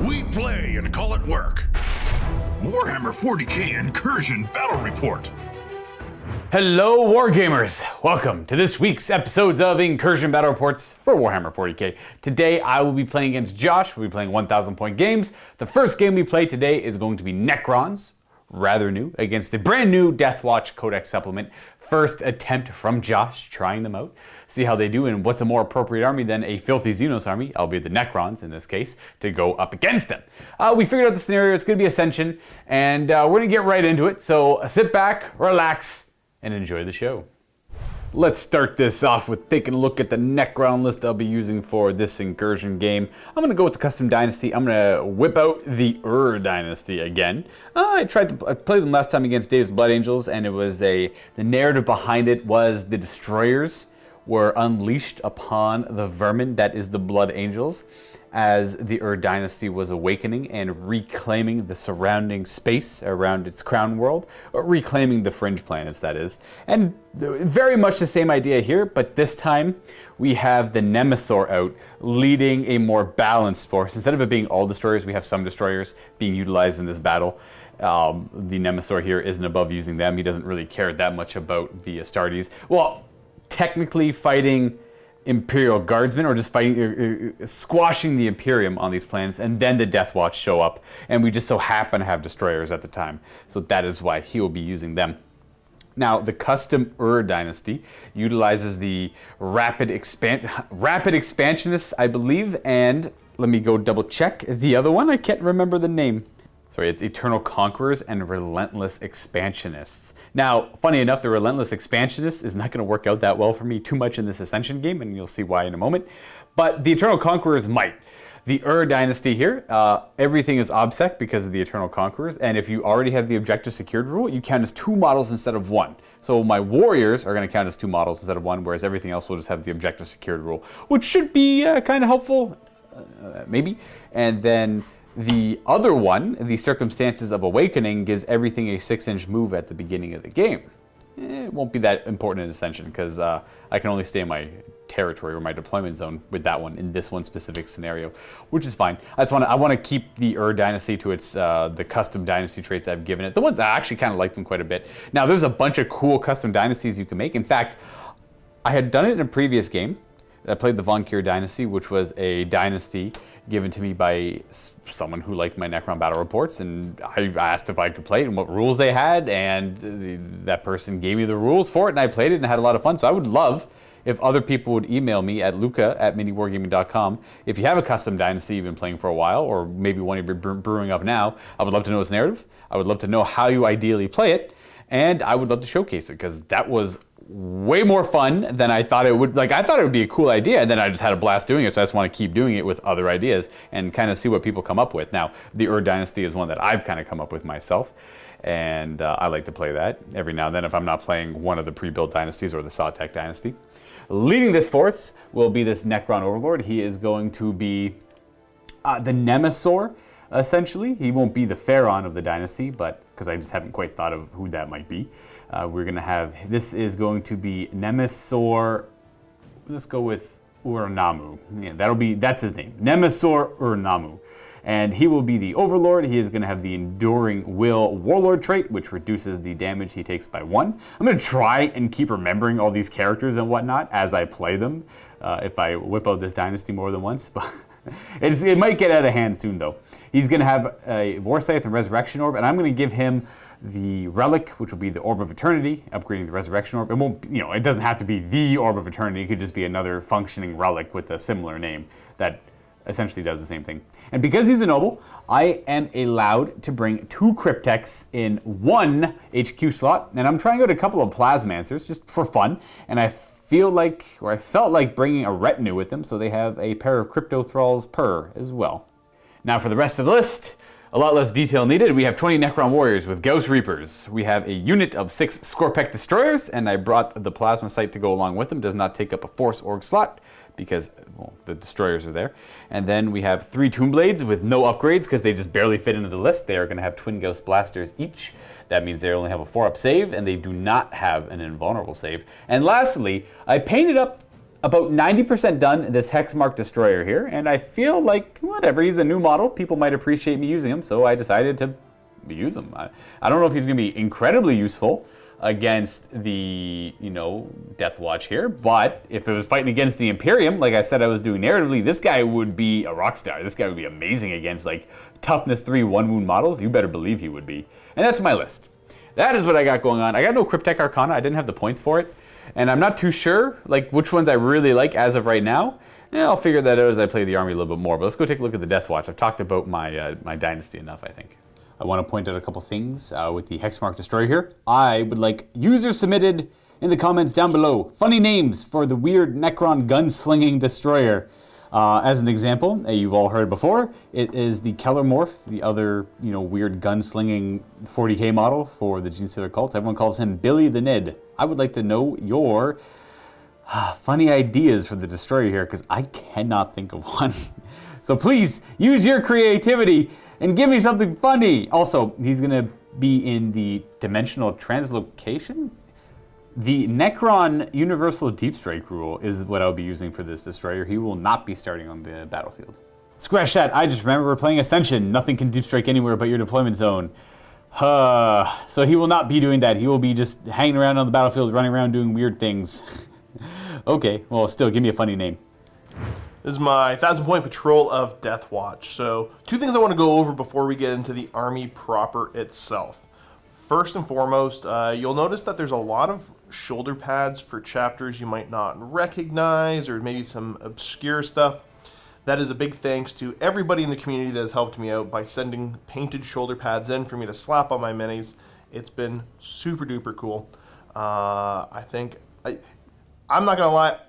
We play and call it work. Warhammer 40k Incursion Battle Report. Hello Wargamers! Welcome to this week's episodes of Incursion Battle Reports for Warhammer 40k. Today I will be playing against Josh. We'll be playing 1,000 point games. The first game we play today is going to be Necrons, rather new, against the brand new Deathwatch Codex Supplement. First attempt from Josh, trying them out. See how they do, and what's a more appropriate army than a filthy Xenos army, albeit the Necrons in this case, to go up against them. We figured out the scenario. It's going to be Ascension, and we're going to get right into it. So sit back, relax, and enjoy the show. Let's start this off with taking a look at the Necron list I'll be using for this Incursion game. I'm going to go with the Custom Dynasty. I'm going to whip out the Dynasty again. I played them last time against Dave's Blood Angels, and it was the narrative behind it was the Destroyers were unleashed upon the vermin that is the Blood Angels, as the Dynasty was awakening and reclaiming the surrounding space around its crown world, or reclaiming the fringe planets, that is. And very much the same idea here, but this time we have the Nemesaur out, leading a more balanced force. Instead of it being all destroyers, we have some destroyers being utilized in this battle. The Nemesaur here isn't above using them. He doesn't really care that much about the Astartes. Well, technically fighting Imperial Guardsmen, or just fighting, squashing the Imperium on these planets, and then the Deathwatch show up, and we just so happen to have destroyers at the time, so that is why he will be using them. Now, the custom Dynasty utilizes the rapid expansionists, I believe, and let me go double check the other one. I can't remember the name. Sorry, it's Eternal Conquerors and Relentless Expansionists. Now, funny enough, the Relentless Expansionist is not going to work out that well for me too much in this Ascension game, and you'll see why in a moment. But the Eternal Conquerors might. The Dynasty here, everything is OBSEC because of the Eternal Conquerors, and if you already have the Objective Secured rule, you count as 2 models instead of 1. So my Warriors are going to count as 2 models instead of 1, whereas everything else will just have the Objective Secured rule, which should be kind of helpful, maybe. And then the other one, the Circumstances of Awakening, gives everything a 6-inch move at the beginning of the game. It won't be that important in Ascension because I can only stay in my territory or my deployment zone with that one in this one specific scenario, which is fine. I want to keep the Dynasty to its the custom dynasty traits I've given it. The ones I actually kind of like them quite a bit. Now, there's a bunch of cool custom dynasties you can make. In fact, I had done it in a previous game. I played the Von Kier Dynasty, which was a dynasty given to me by someone who liked my Necron Battle Reports, and I asked if I could play it and what rules they had, and that person gave me the rules for it, and I played it and had a lot of fun. So I would love if other people would email me at luca@miniwargaming.com. If you have a custom dynasty you've been playing for a while, or maybe one you're brewing up now, I would love to know its narrative. I would love to know how you ideally play it, and I would love to showcase it, because that was way more fun than I thought it would. Like, I thought it would be a cool idea, and then I just had a blast doing it, so I just want to keep doing it with other ideas and kind of see what people come up with. Now, the Dynasty is one that I've kind of come up with myself, and I like to play that every now and then if I'm not playing one of the pre-built dynasties or the Sawtech Dynasty. Leading this force will be this Necron Overlord. He is going to be the Nemesaur, essentially. He won't be the Pharaon of the dynasty, but because I just haven't quite thought of who that might be. We're going to have, this is going to be Nemesaur, let's go with Ur-Nammu. Yeah, that's his name, Nemesaur Ur-Nammu. And he will be the Overlord. He is going to have the Enduring Will Warlord trait, which reduces the damage he takes by 1. I'm going to try and keep remembering all these characters and whatnot as I play them, if I whip out this dynasty more than once. But it might get out of hand soon, though. He's going to have a Warscythe and Resurrection Orb, and I'm going to give him the Relic, which will be the Orb of Eternity, upgrading the Resurrection Orb. It won't, it doesn't have to be the Orb of Eternity. It could just be another functioning relic with a similar name that essentially does the same thing. And because he's a noble, I am allowed to bring 2 Cryptex in 1 HQ slot, and I'm trying out a couple of Plasmancers just for fun, and I felt like bringing a retinue with them, so they have a pair of Crypto Thralls per as well. Now for the rest of the list, a lot less detail needed. We have 20 Necron Warriors with Gauss Reapers. We have a unit of 6 Scorpec Destroyers, and I brought the Plasma Sight to go along with them. Does not take up a Force Org slot because, well, the Destroyers are there. And then we have 3 Tomb Blades with no upgrades because they just barely fit into the list. They are going to have Twin Gauss Blasters each. That means they only have a 4-up save, and they do not have an invulnerable save. And lastly, I painted up about 90% done this Hexmark Destroyer here, and I feel like, whatever, he's a new model. People might appreciate me using him, so I decided to use him. I don't know if he's going to be incredibly useful against the, Deathwatch here, but if it was fighting against the Imperium, like I said I was doing narratively, this guy would be a rock star. This guy would be amazing against, like, toughness 3 1-wound models. You better believe he would be. And that's my list. That is what I got going on. I got no Cryptek Arcana. I didn't have the points for it. And I'm not too sure, like, which ones I really like as of right now. I'll figure that out as I play the army a little bit more. But let's go take a look at the Deathwatch. I've talked about my my dynasty enough, I think. I want to point out a couple things with the Hexmark Destroyer here. I would like users submitted in the comments down below funny names for the weird Necron gunslinging destroyer. As an example, you've all heard before, it is the Kellermorph, the other weird gunslinging 40k model for the Genestealer cult. Everyone calls him Billy the Nid. I would like to know your funny ideas for the destroyer here, because I cannot think of one. So please use your creativity and give me something funny. Also, he's going to be in the dimensional translocation. The Necron Universal Deep Strike rule is what I'll be using for this destroyer. He will not be starting on the battlefield. Scratch that, I just remember we're playing Ascension. Nothing can deep strike anywhere but your deployment zone. So he will not be doing that. He will be just hanging around on the battlefield, running around doing weird things. Okay, well still, give me a funny name. This is my 1,000-point patrol of Deathwatch. So, 2 things I want to go over before we get into the army proper itself. First and foremost, you'll notice that there's a lot of shoulder pads for chapters you might not recognize, or maybe some obscure stuff. That is a big thanks to everybody in the community that has helped me out by sending painted shoulder pads in for me to slap on my minis. It's been super duper cool. I think, I'm not gonna lie,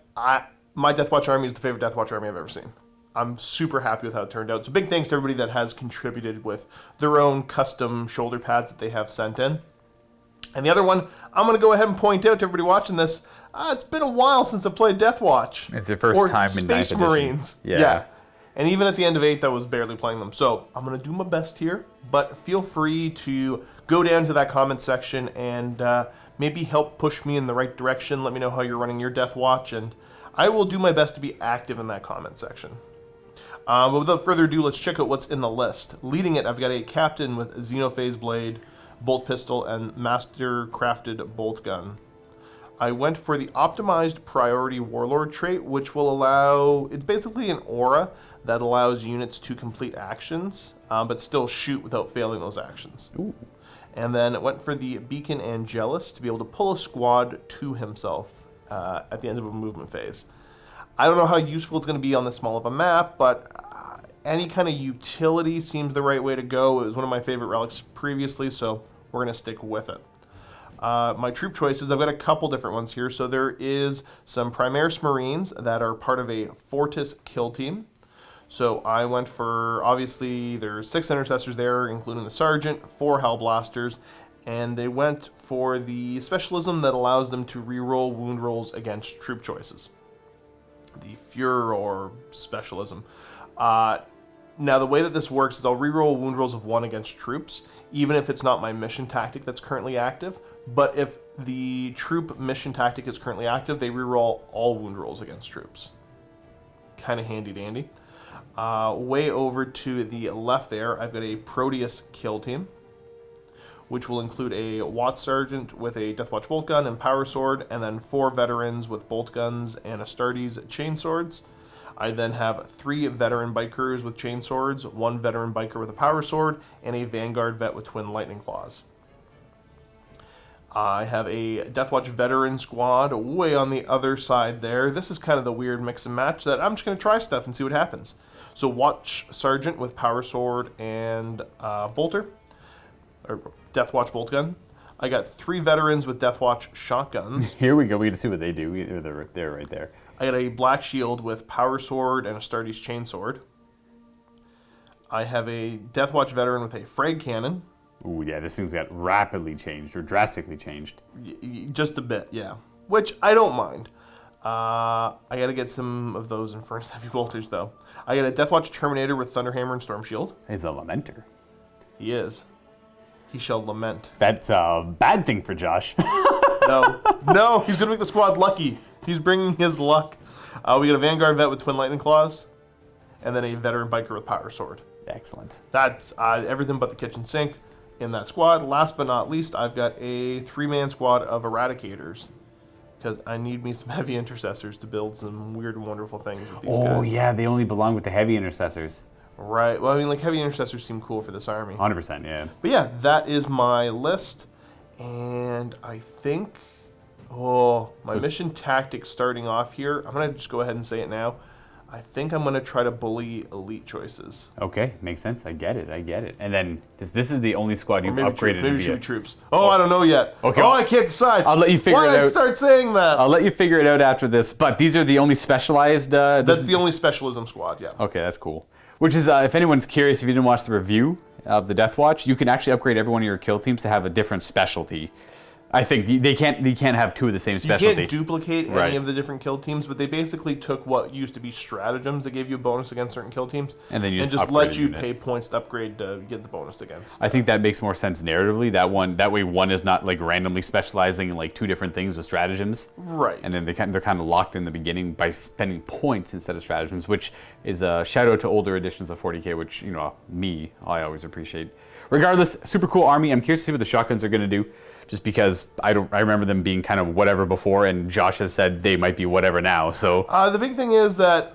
my Deathwatch army is the favorite Deathwatch army I've ever seen. I'm super happy with how it turned out. So big thanks to everybody that has contributed with their own custom shoulder pads that they have sent in. And the other one, I'm going to go ahead and point out to everybody watching this, it's been a while since I played Deathwatch. It's your first time in 9th edition. Space Marines. Yeah. And even at the end of 8th, I was barely playing them. So I'm going to do my best here, but feel free to go down to that comment section and maybe help push me in the right direction. Let me know how you're running your Deathwatch, and I will do my best to be active in that comment section. But without further ado, let's check out what's in the list. Leading it, I've got a captain with Xenophase Blade, bolt pistol, and master crafted bolt gun. I went for the optimized priority warlord trait, which will allow, it's basically an aura that allows units to complete actions, but still shoot without failing those actions. Ooh. And then it went for the beacon Angelus to be able to pull a squad to himself at the end of a movement phase. I don't know how useful it's going to be on this small of a map, but any kind of utility seems the right way to go. It was one of my favorite relics previously, so we're going to stick with it. My troop choices, I've got a couple different ones here. So there is some Primaris Marines that are part of a Fortis kill team. So I went for, obviously, there's 6 intercessors there, including the Sergeant, 4 Hellblasters, and they went for the specialism that allows them to reroll wound rolls against troop choices. The Furor specialism. Now the way that this works is I'll reroll wound rolls of 1 against troops, even if it's not my mission tactic that's currently active. But if the troop mission tactic is currently active, they reroll all wound rolls against troops. Kind of handy dandy. Way over to the left there, I've got a Proteus kill team, which will include a Watts Sergeant with a Deathwatch bolt gun and power sword, and then 4 veterans with bolt guns and Astartes chainswords. I then have 3 veteran bikers with chainswords, 1 veteran biker with a power sword, and a Vanguard vet with twin lightning claws. I have a Deathwatch veteran squad way on the other side there. This is kind of the weird mix and match that I'm just going to try stuff and see what happens. So Watch Sergeant with power sword and bolter, or Deathwatch bolt gun. I got 3 veterans with Deathwatch shotguns. Here we go. We get to see what they do. They're right there. I got a Black Shield with power sword and Astartes chainsword. I have a Deathwatch veteran with a frag cannon. Ooh, yeah, this thing's got rapidly changed, or drastically changed. Just a bit, yeah. Which I don't mind. I gotta get some of those Infernus Heavy Bolters, though. I got a Deathwatch Terminator with Thunderhammer and Storm Shield. He's a lamenter. He is. He shall lament. That's a bad thing for Josh. No, he's gonna make the squad lucky. He's bringing his luck. We get a Vanguard vet with Twin Lightning Claws, and then a Veteran Biker with Power Sword. Excellent. That's everything but the kitchen sink in that squad. Last but not least, I've got a 3-man squad of Eradicators, because I need me some heavy intercessors to build some weird and wonderful things with these guys. Oh, yeah, they only belong with the heavy intercessors. Right. Well, I mean, like, heavy intercessors seem cool for this army. 100%, yeah. But yeah, that is my list. And I think, my mission tactic starting off here, I'm going to just go ahead and say it now. I think I'm going to try to bully elite choices. Okay, makes sense. I get it. And then this is the only squad you've upgraded Maybe to should be be troops. Oh, I don't know yet. Okay. Oh, I can't decide. I'll let you figure Why it did I out. start saying that? I'll let you figure it out after this, but these are the only specialized... That's the only specialism squad, yeah. Okay, that's cool. Which is, if anyone's curious, if you didn't watch the review of the Deathwatch, you can actually upgrade every one of your kill teams to have a different specialty. I think they can't have two of the same specialty. You can't duplicate any of the different kill teams, but they basically took what used to be stratagems that gave you a bonus against certain kill teams, and then just let you pay points to upgrade to get the bonus against. I think that makes more sense narratively. That way one is not like randomly specializing in like two different things with stratagems. Right. And then they're kind of locked in the beginning by spending points instead of stratagems, which is a shout out to older editions of 40K, which I always appreciate. Regardless, super cool army. I'm curious to see what the shotguns are going to do. Just because I remember them being kind of whatever before, and Josh has said they might be whatever now. So the big thing is that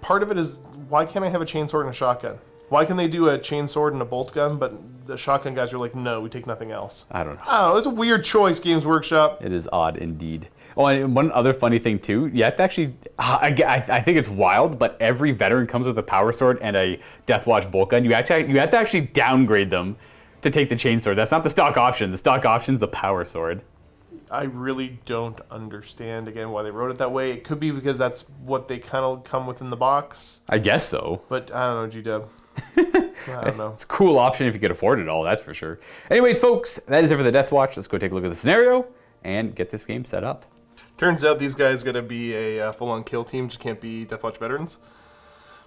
part of it is, why can't I have a chainsword and a shotgun? Why can they do a chainsword and a bolt gun, but the shotgun guys are like, no, we take nothing else? I don't know. It's a weird choice, Games Workshop. It is odd indeed. Oh, and one other funny thing too. You have to actually, I think it's wild, but every veteran comes with a power sword and a Deathwatch bolt gun. You have to actually downgrade them to take the chainsword. That's not the stock option. The stock option's the power sword. I really don't understand, again, why they wrote it that way. It could be because that's what they kind of come with in the box. I guess so. But I don't know, G-Dub. I don't know. It's a cool option if you could afford it all, that's for sure. Anyways, folks, that is it for the Deathwatch. Let's go take a look at the scenario and get this game set up. Turns out these guys got to be a full-on kill team, just can't be Deathwatch veterans.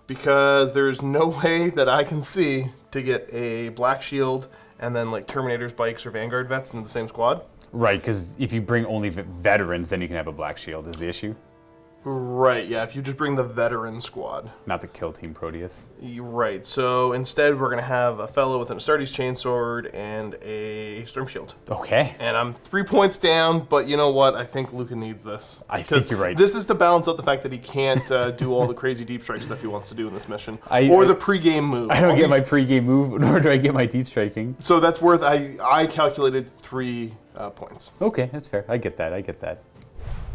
Because there's no way that I can see to get a Black Shield and then like Terminators, Bikes, or Vanguard vets into the same squad. Right, because if you bring only veterans, then you can have a Black Shield, is the issue. Right, yeah, if you just bring the veteran squad. Not the kill team Proteus. Right, so instead we're going to have a fellow with an Astartes Chainsword and a Storm Shield. Okay. And I'm 3 points down, but you know what? I think Luca needs this. I think you're right. This is to balance out the fact that he can't do all the crazy deep strike stuff he wants to do in this mission. Or the pregame move. I don't get my pregame move, nor do I get my deep striking. So that's worth, I calculated 3 points. Okay, that's fair. I get that.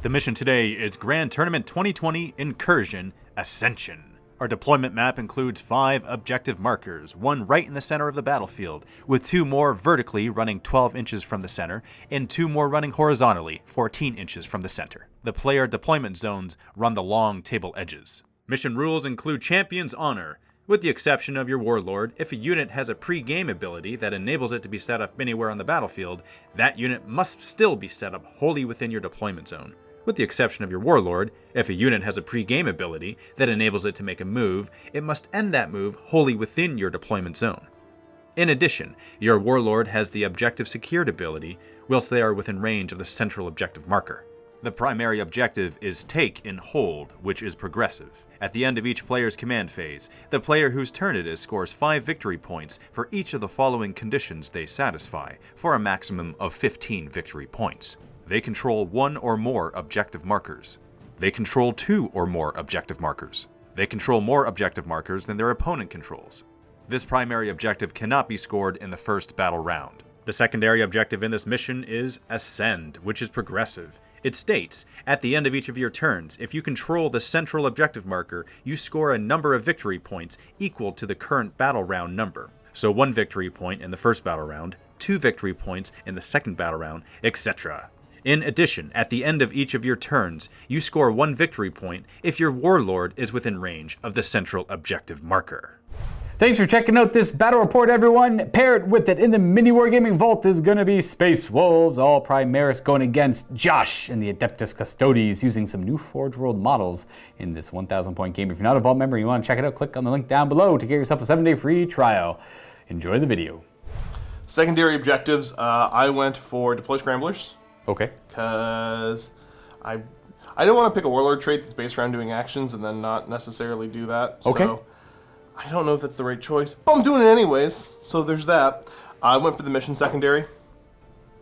The mission today is Grand Tournament 2020 Incursion Ascension. Our deployment map includes 5 objective markers, one right in the center of the battlefield, with 2 more vertically running 12 inches from the center, and 2 more running horizontally 14 inches from the center. The player deployment zones run the long table edges. Mission rules include Champion's Honor. With the exception of your Warlord, if a unit has a pre-game ability that enables it to be set up anywhere on the battlefield, that unit must still be set up wholly within your deployment zone. With the exception of your Warlord, if a unit has a pre-game ability that enables it to make a move, it must end that move wholly within your deployment zone. In addition, your Warlord has the Objective Secured ability, whilst they are within range of the central objective marker. The primary objective is Take and Hold, which is progressive. At the end of each player's command phase, the player whose turn it is scores 5 victory points for each of the following conditions they satisfy, for a maximum of 15 victory points. They control 1 or more objective markers. They control 2 or more objective markers. They control more objective markers than their opponent controls. This primary objective cannot be scored in the first battle round. The secondary objective in this mission is Ascend, which is progressive. It states, at the end of each of your turns, if you control the central objective marker, you score a number of victory points equal to the current battle round number. So 1 victory point in the first battle round, 2 victory points in the second battle round, etc. In addition, at the end of each of your turns, you score 1 victory point if your Warlord is within range of the central objective marker. Thanks for checking out this battle report, everyone. Paired with it in the MiniWarGaming Vault is going to be Space Wolves, all Primaris going against Josh and the Adeptus Custodes, using some new Forge World models in this 1,000 point game. If you're not a Vault member and you want to check it out, click on the link down below to get yourself a 7-day free trial. Enjoy the video. Secondary objectives, I went for Deploy Scramblers. Okay. Because I didn't want to pick a warlord trait that's based around doing actions and then not necessarily do that. Okay. So I don't know if that's the right choice, but I'm doing it anyways. So there's that. I went for the mission secondary,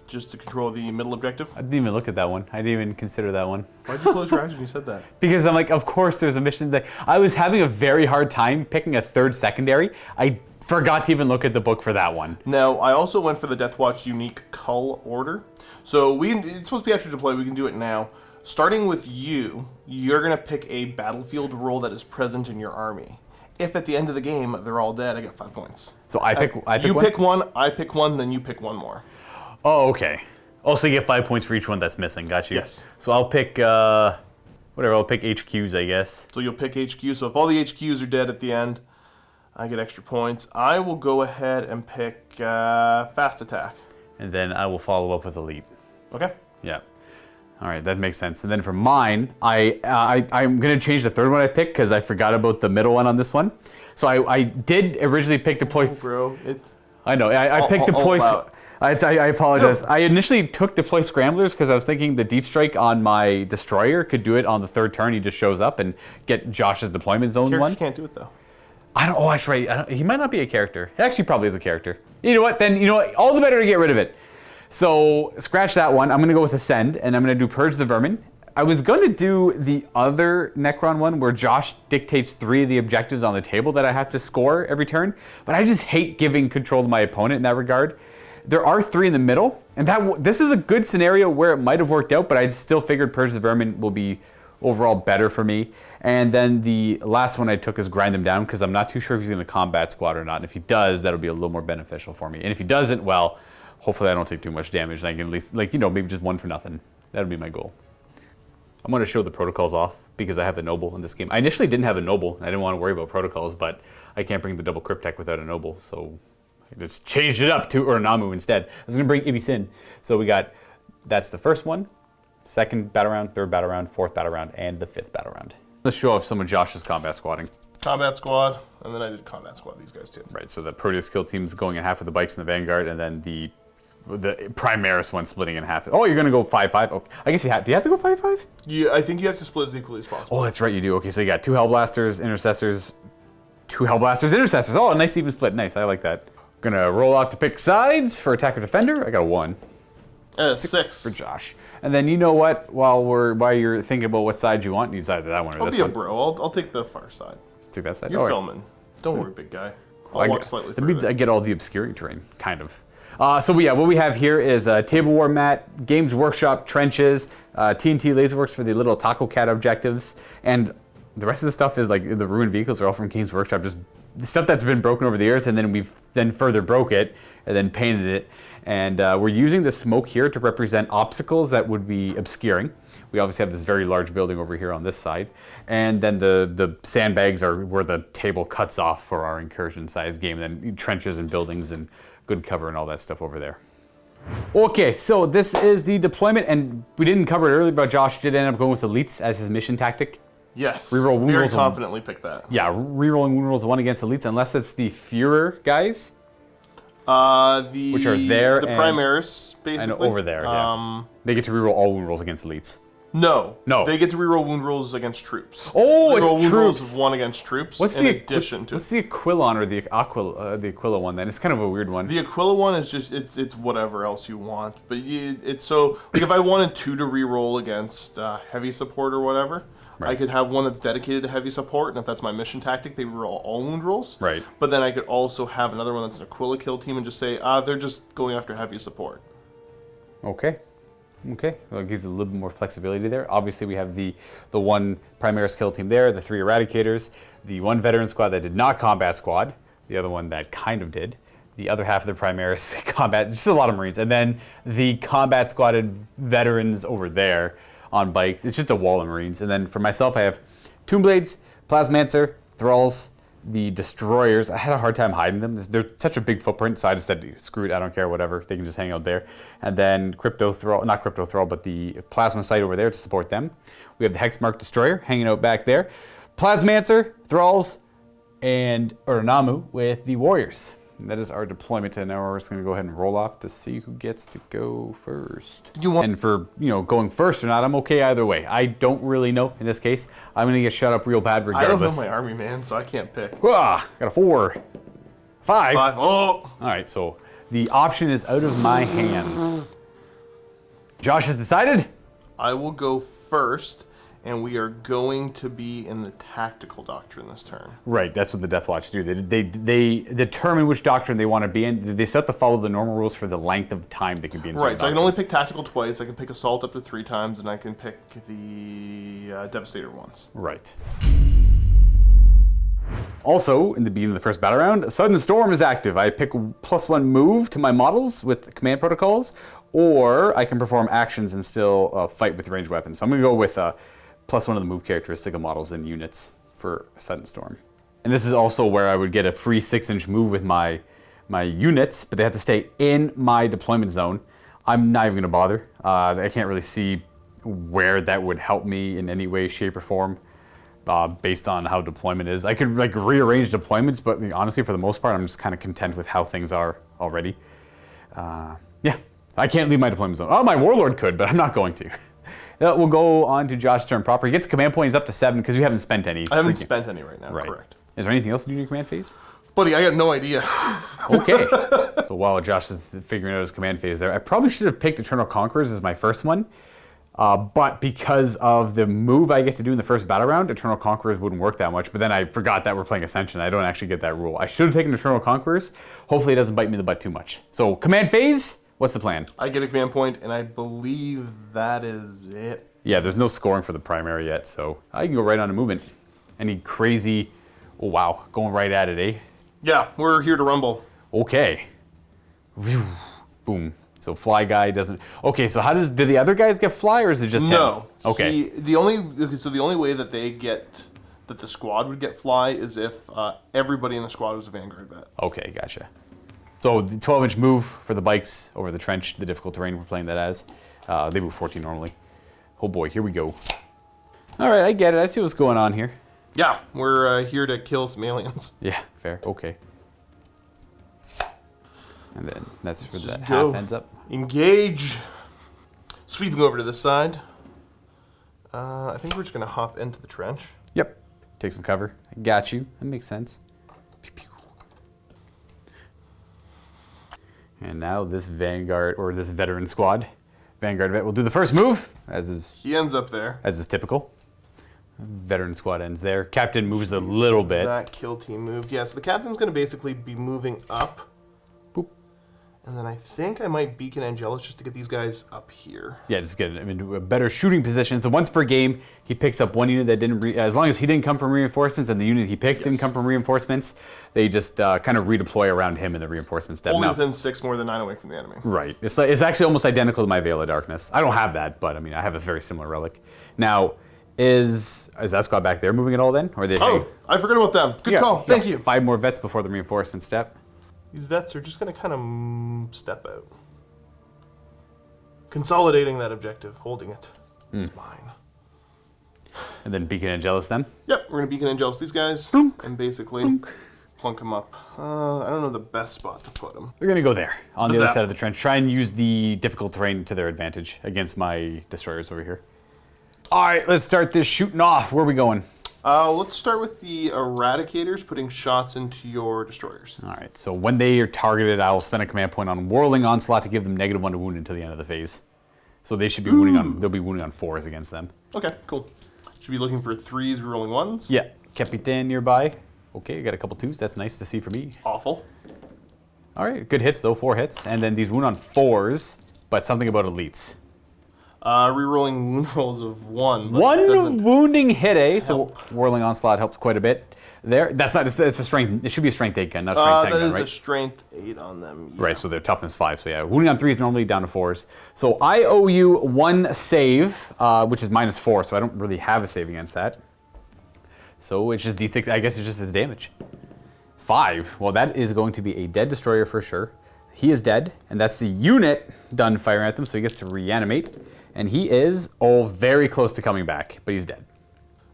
just to control the middle objective. I didn't even look at that one. I didn't even consider that one. Why'd you close your eyes when you said that? Because I'm like, of course there's a mission that I was having a very hard time picking a third secondary. I forgot to even look at the book for that one. Now, I also went for the Deathwatch unique cull order. So it's supposed to be after deploy. We can do it now. Starting with you, you're going to pick a battlefield role that is present in your army. If at the end of the game they're all dead, I get 5 points. So I pick You one? pick one, I pick one, then you pick one more. Oh, okay. Also, you get 5 points for each one that's missing. Got you. Yes. So I'll pick, whatever, I'll pick HQs, I guess. So you'll pick HQ. So if all the HQs are dead at the end, I get extra points. I will go ahead and pick fast attack. And then I will follow up with elite. Okay. Yeah. All right, that makes sense. And then for mine, I'm going to change the third one I picked because I forgot about the middle one on this one. So I did originally pick deploy. Oh, bro, it's. I know. I picked deploy. out. I apologize. No. I initially took deploy scramblers because I was thinking the deep strike on my destroyer could do it on the third turn. He just shows up and get Josh's deployment zone Characters one. can't do it though. I don't. Oh, that's right. He might not be a character. He actually probably is a character. You know what? Then you know what? All the better to get rid of it. So scratch that one. I'm gonna go with Ascend, and I'm gonna do Purge the Vermin. I was gonna do the other Necron one where Josh dictates 3 of the objectives on the table that I have to score every turn, but I just hate giving control to my opponent in that regard. There are 3 in the middle, and this is a good scenario where it might have worked out, but I still figured Purge the Vermin will be overall better for me. And then the last one I took is Grind Them Down because I'm not too sure if he's gonna combat squad or not. And if he does, that'll be a little more beneficial for me. And if he doesn't, well, hopefully I don't take too much damage and I can at least, maybe just 1 for nothing. That'll be my goal. I'm going to show the protocols off because I have the Noble in this game. I initially didn't have a Noble. I didn't want to worry about protocols, but I can't bring the double Cryptek without a Noble, so I just changed it up to Uranamu instead. I was going to bring Ibi Sin. So we got, that's the first one, second battle round, third battle round, fourth battle round, and the 5th battle round. Let's show off some of Josh's combat squadding. Combat squad, and then I did combat squad. These guys too. Right, so the Proteus kill team's going in half with the bikes and the Vanguard, and then the Primaris one splitting in half. Oh, you're going to go 5-5? Okay. I guess you have. Do you have to go 5-5? Yeah, I think you have to split as equally as possible. Oh, that's right, you do. Okay, so you got 2 Hellblasters, Intercessors, 2 Hellblasters, Intercessors. Oh, a nice even split. Nice, I like that. Gonna roll out to pick sides for attacker defender. I got a 1. 6 for Josh. And then you know what? While you're thinking about what side you want, you decide that one or I'll this be one. a bro. I'll take the far side. Take that side. You're All right. filming. Don't worry, big guy. I'll walk slightly That means further. I get all the obscuring terrain, kind of. So yeah, what we have here is a Table War mat, Games Workshop trenches, TNT Laserworks for the little Taco Cat objectives, and the rest of the stuff is like the ruined vehicles are all from Games Workshop, just the stuff that's been broken over the years, and then we've then further broke it and then painted it. And we're using the smoke here to represent obstacles that would be obscuring. We obviously have this very large building over here on this side. And then the sandbags are where the table cuts off for our incursion size game. And then trenches and buildings and good cover and all that stuff over there. Okay, so this is the deployment. And we didn't cover it earlier, but Josh did end up going with elites as his mission tactic. Yes. Reroll wound very rolls confidently picked that. Yeah, rerolling wound rolls 1 against elites, unless it's the Führer guys. Which are there the and- Primaris, basically. I know, over there, yeah. They get to reroll all wound rolls against elites. No. No. They get to reroll wound rolls against troops. Oh, reroll it's wound rolls troops. of 1 against troops What's in the addition to... What's the Aquilon or the Aquila one then? It's kind of a weird one. The Aquila one is just, it's whatever else you want. But it's so, like if I wanted 2 to reroll against heavy support or whatever, Right. I could have one that's dedicated to heavy support, and if that's my mission tactic, they reroll all wound rolls. Right. But then I could also have another one that's an Aquila kill team and just say, they're just going after heavy support. Okay. Okay. Well, it gives a little bit more flexibility there. Obviously, we have the 1 Primaris kill team there, the 3 Eradicators, the 1 Veteran squad that did not combat squad, the other one that kind of did, the other half of the Primaris combat, just a lot of Marines, and then the combat squadded veterans over there on bikes. It's just a wall of Marines. And then for myself, I have Tomb Blades, Plasmancer, Thralls, the Destroyers. I had a hard time hiding them. They're such a big footprint, so I just said, screw it, I don't care, whatever. They can just hang out there. And then Crypto Thrall, not Crypto Thrall, but the Plasma Sight over there to support them. We have the Hexmark Destroyer hanging out back there. Plasmancer, Thralls, and Uranamu with the Warriors. And that is our deployment, and now we're just going to go ahead and roll off to see who gets to go first. And for, going first or not, I'm okay either way. I don't really know in this case. I'm going to get shut up real bad regardless. I don't know my army, man, so I can't pick. Got a 4. 5. 5. Oh! All right, so the option is out of my hands. Josh has decided? I will go first, and we are going to be in the tactical doctrine this turn. Right, that's what the Deathwatch do. They determine which doctrine they want to be in. They still have to follow the normal rules for the length of time they can be in. Right, so I can only pick tactical twice. I can pick assault up to 3 times, and I can pick the Devastator once. Right. Also, in the beginning of the first battle round, Sudden Storm is active. I pick +1 move to my models with command protocols, or I can perform actions and still fight with ranged weapons. So I'm going to go with +1 of the move characteristic of models and units for Sudden Storm. And this is also where I would get a free 6-inch move with my units, but they have to stay in my deployment zone. I'm not even going to bother. I can't really see where that would help me in any way, shape, or form. Based on how deployment is. I could rearrange deployments, but honestly, for the most part, I'm just kind of content with how things are already. Yeah, I can't leave my deployment zone. Oh, my Warlord could, but I'm not going to. We'll go on to Josh's turn proper. He gets command points up to 7 because you haven't spent any. I haven't spent any right now, right. Correct. Is there anything else to do in your command phase? Buddy, I got no idea. Okay. So while Josh is figuring out his command phase there, I probably should have picked Eternal Conquerors as my first one. But because of the move I get to do in the first battle round, Eternal Conquerors wouldn't work that much. But then I forgot that we're playing Ascension. I don't actually get that rule. I should have taken Eternal Conquerors. Hopefully it doesn't bite me in the butt too much. So command phase, what's the plan? I get a command point, and I believe that is it. Yeah, there's no scoring for the primary yet, so I can go right on to movement. Any crazy, oh wow, going right at it, eh? Yeah, we're here to rumble. Okay. Boom. So fly guy doesn't. Okay, so do the other guys get fly, or is it just no? Him? Okay. The only way that the squad would get fly is if everybody in the squad was a Vanguard vet. Okay, gotcha. So the 12-inch move for the bikes over the trench, the difficult terrain we're playing that as. They move 14 normally. Oh boy, here we go. All right, I get it. I see what's going on here. Yeah, we're here to kill some aliens. Yeah, fair. Okay. And then that's where that go. half ends up. Engage. Sweeping over to this side. I think we're just going to hop into the trench. Yep. Take some cover. I got you. That makes sense. Pew, pew. And now this Vanguard, or this veteran squad, Vanguard vet will do the first move, He ends up there. As is typical. Veteran squad ends there. Captain moves a little bit. That kill team moved. Yeah, so the captain's going to basically be moving up. Boop. And then I think I might beacon Angelus just to get these guys up here. Yeah, just get him into a better shooting position. So once per game, he picks up one unit that didn't, as long as he didn't come from reinforcements and the unit he picked didn't come from reinforcements, they just kind of redeploy around him in the reinforcement step. Only within 6, more than 9 away from the enemy. Right. It's actually almost identical to my Veil of Darkness. I don't have that, but I mean, I have a very similar relic. Now, is that squad back there moving at all then? Or are they? Oh, I forgot about them. Good call. Thank you. 5 more vets before the reinforcement step. These vets are just going to kind of step out. Consolidating that objective, holding it. It's mine. And then Beacon Angelus then? Yep, we're going to Beacon Angelus these guys. Blunk. And basically plunk them up. I don't know the best spot to put them. We're going to go there, on the other side of the trench. Try and use the difficult terrain to their advantage against my destroyers over here. All right, let's start this shooting off. Where are we going? Let's start with the Eradicators putting shots into your destroyers. All right, so when they are targeted, I'll spend a command point on Whirling Onslaught to give them -1 to wound until the end of the phase. So they should be they'll be wounding on 4s against them. Okay, cool. Should be looking for 3s, rolling 1s. Yeah, Capitan nearby. Okay, I got a couple 2s. That's nice to see for me. Awful. All right, good hits though, 4 hits. And then these wound on 4s, but something about elites. Rerolling wound rolls of 1. One wounding hit, eh? So Whirling Onslaught helps quite a bit. There, that's not. It's a strength. It should be a strength 8 gun, not a strength 10 gun, right? That is a strength 8 on them. Yeah. Right. So they're toughness 5. So yeah, wounding on 3s normally down to 4s. So I owe you 1 save, which is -4. So I don't really have a save against that. So it's just D6. I guess it's just his damage. 5. Well, that is going to be a dead destroyer for sure. He is dead, and that's the unit done firing at them. So he gets to reanimate. And he is, very close to coming back, but he's dead.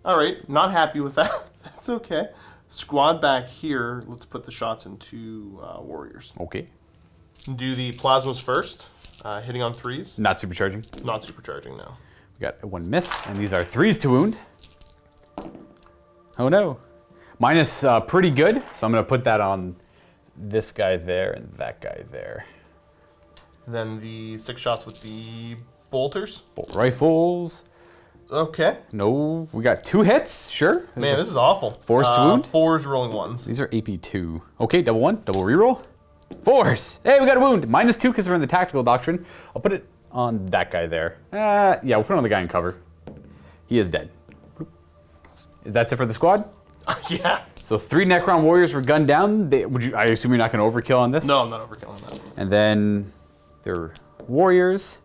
All right, not happy with that. That's okay. Squad back here, let's put the shots into warriors. Okay. Do the plasmas first, hitting on 3s. Not supercharging. Not supercharging, no. We got 1 miss, and these are 3s to wound. Oh no. Minus pretty good, so I'm going to put that on this guy there and that guy there. And then the 6 shots with the bolters. Bolt rifles. Okay. No, we got 2 hits, sure. Man, this is awful. 4s to wound? 4s rolling 1s. These are AP2. Okay, double 1, double reroll. 4s. Hey, we got a wound. Minus 2 because we're in the tactical doctrine. I'll put it on that guy there. Yeah, we'll put it on the guy in cover. He is dead. Is that it for the squad? Yeah. So 3 Necron warriors were gunned down. I assume you're not going to overkill on this? No, I'm not overkilling that. And then they're warriors.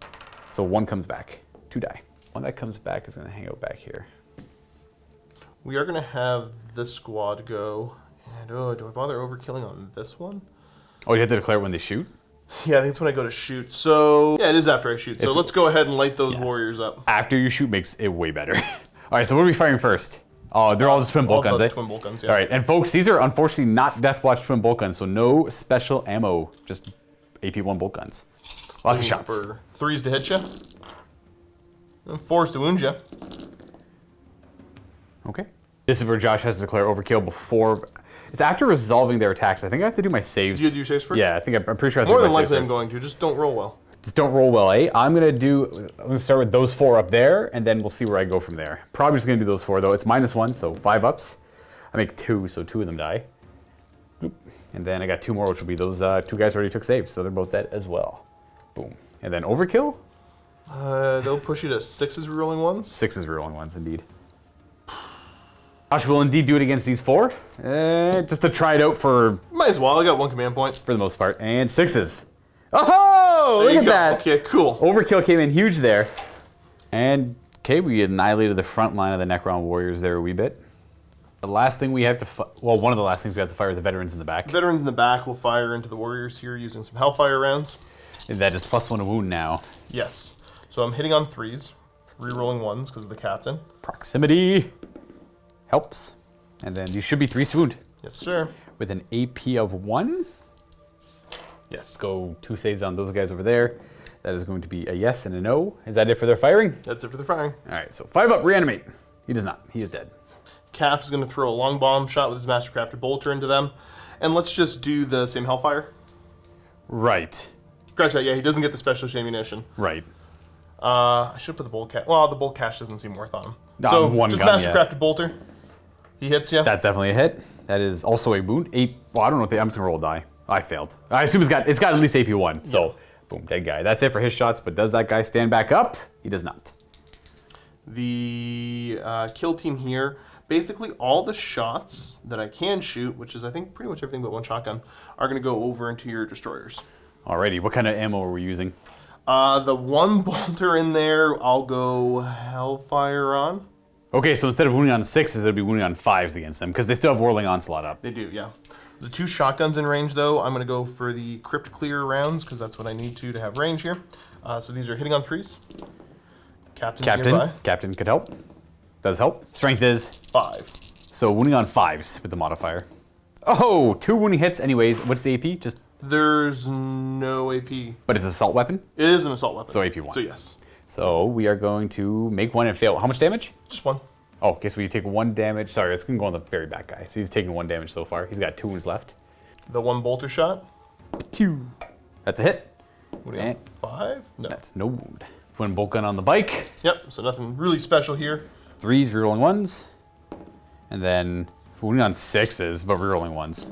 So 1 comes back. 2 die. 1 that comes back is going to hang out back here. We are going to have this squad go. And do I bother overkilling on this one? Oh, you have to declare when they shoot? Yeah, I think it's when I go to shoot. So, yeah, it is after I shoot. So let's go ahead and light those warriors up. After you shoot makes it way better. All right, so what are we firing first? Oh, they're all just twin bolt guns, eh? Twin bolt guns, yeah. All right, and folks, these are unfortunately not Deathwatch twin bolt guns, so no special ammo, just AP1 bolt guns. Lots of shots. For 3s to hit you. And 4s to wound you. Okay. This is where Josh has to declare overkill before. It's after resolving their attacks. I think I have to do my saves. You do your saves first? Yeah, I'm pretty sure I have to More do than my saves likely I'm first. going to. Just don't roll well. Just don't roll well, eh? I'm gonna start with those 4 up there, and then we'll see where I go from there. Probably just gonna do those 4 though. It's -1, so 5 ups. I make 2, so 2 of them die. Boop. And then I got 2 more, which will be those 2 guys who already took saves, so they're both dead as well. Boom. And then overkill? They'll push you to 6s rerolling 1s. 6s rerolling 1s, indeed. Josh will indeed do it against these 4, just to try it out for Might as well. I got 1 command point. the most part. And 6s. Oh, There look you at go. that. Okay, cool. Overkill came in huge there. And, okay, we annihilated the front line of the Necron warriors there a wee bit. The last thing we have to one of the last things we have to fire are the veterans in the back. Veterans in the back will fire into the warriors here using some Hellfire rounds. That is +1 to wound now. Yes. So I'm hitting on 3s, rerolling 1s because of the captain. Proximity helps. And then these should be 3 to wound. Yes, sir. With an AP of 1. Yes, go 2 saves on those guys over there. That is going to be a yes and a no. Is that it for their firing? That's it for the firing. All right, so 5 up, reanimate. He does not. He is dead. Cap is going to throw a long bomb shot with his Mastercrafted bolter into them. And let's just do the same Hellfire. Right. Scratch that, yeah, he doesn't get the specialist ammunition. Right. I should put the bolt cache. Well, the bolt cache doesn't seem worth on him. Not So one just gun, yeah. Mastercrafted bolter. He hits you. That's definitely a hit. That is also a wound. 8. Well, I don't know. I'm just gonna roll a die. I failed. I assume it's got at least AP1. So, boom, dead guy. That's it for his shots. But does that guy stand back up? He does not. The kill team here, basically all the shots that I can shoot, which is I think pretty much everything but 1 shotgun, are going to go over into your destroyers. Alrighty. What kind of ammo are we using? The 1 bolter in there, I'll go Hellfire on. Okay, so instead of wounding on 6s, it'll be wounding on 5s against them because they still have Whirling Onslaught up. They do, yeah. The 2 shotguns in range, though, I'm going to go for the Crypt Clear rounds because that's what I need to have range here. So these are hitting on 3s. Captain could help. Does help. Strength is 5. so wounding on 5s with the modifier. Oh, 2 wounding hits anyways. What's the AP? Just. There's no AP. But it's an assault weapon. It is an assault weapon. So AP1. So yes. So we are going to make 1 and fail. How much damage? Just 1. Oh, okay, so we take 1 damage. Sorry, it's going to go on the very back guy. So he's taking 1 damage so far. He's got 2 wounds left. The 1 bolter shot. 2. That's a hit. What do you have? 5? No. That's no wound. 1 bolt gun on the bike. Yep, so nothing really special here. 3s, rerolling 1s. And then wounding on 6s, but rerolling 1s.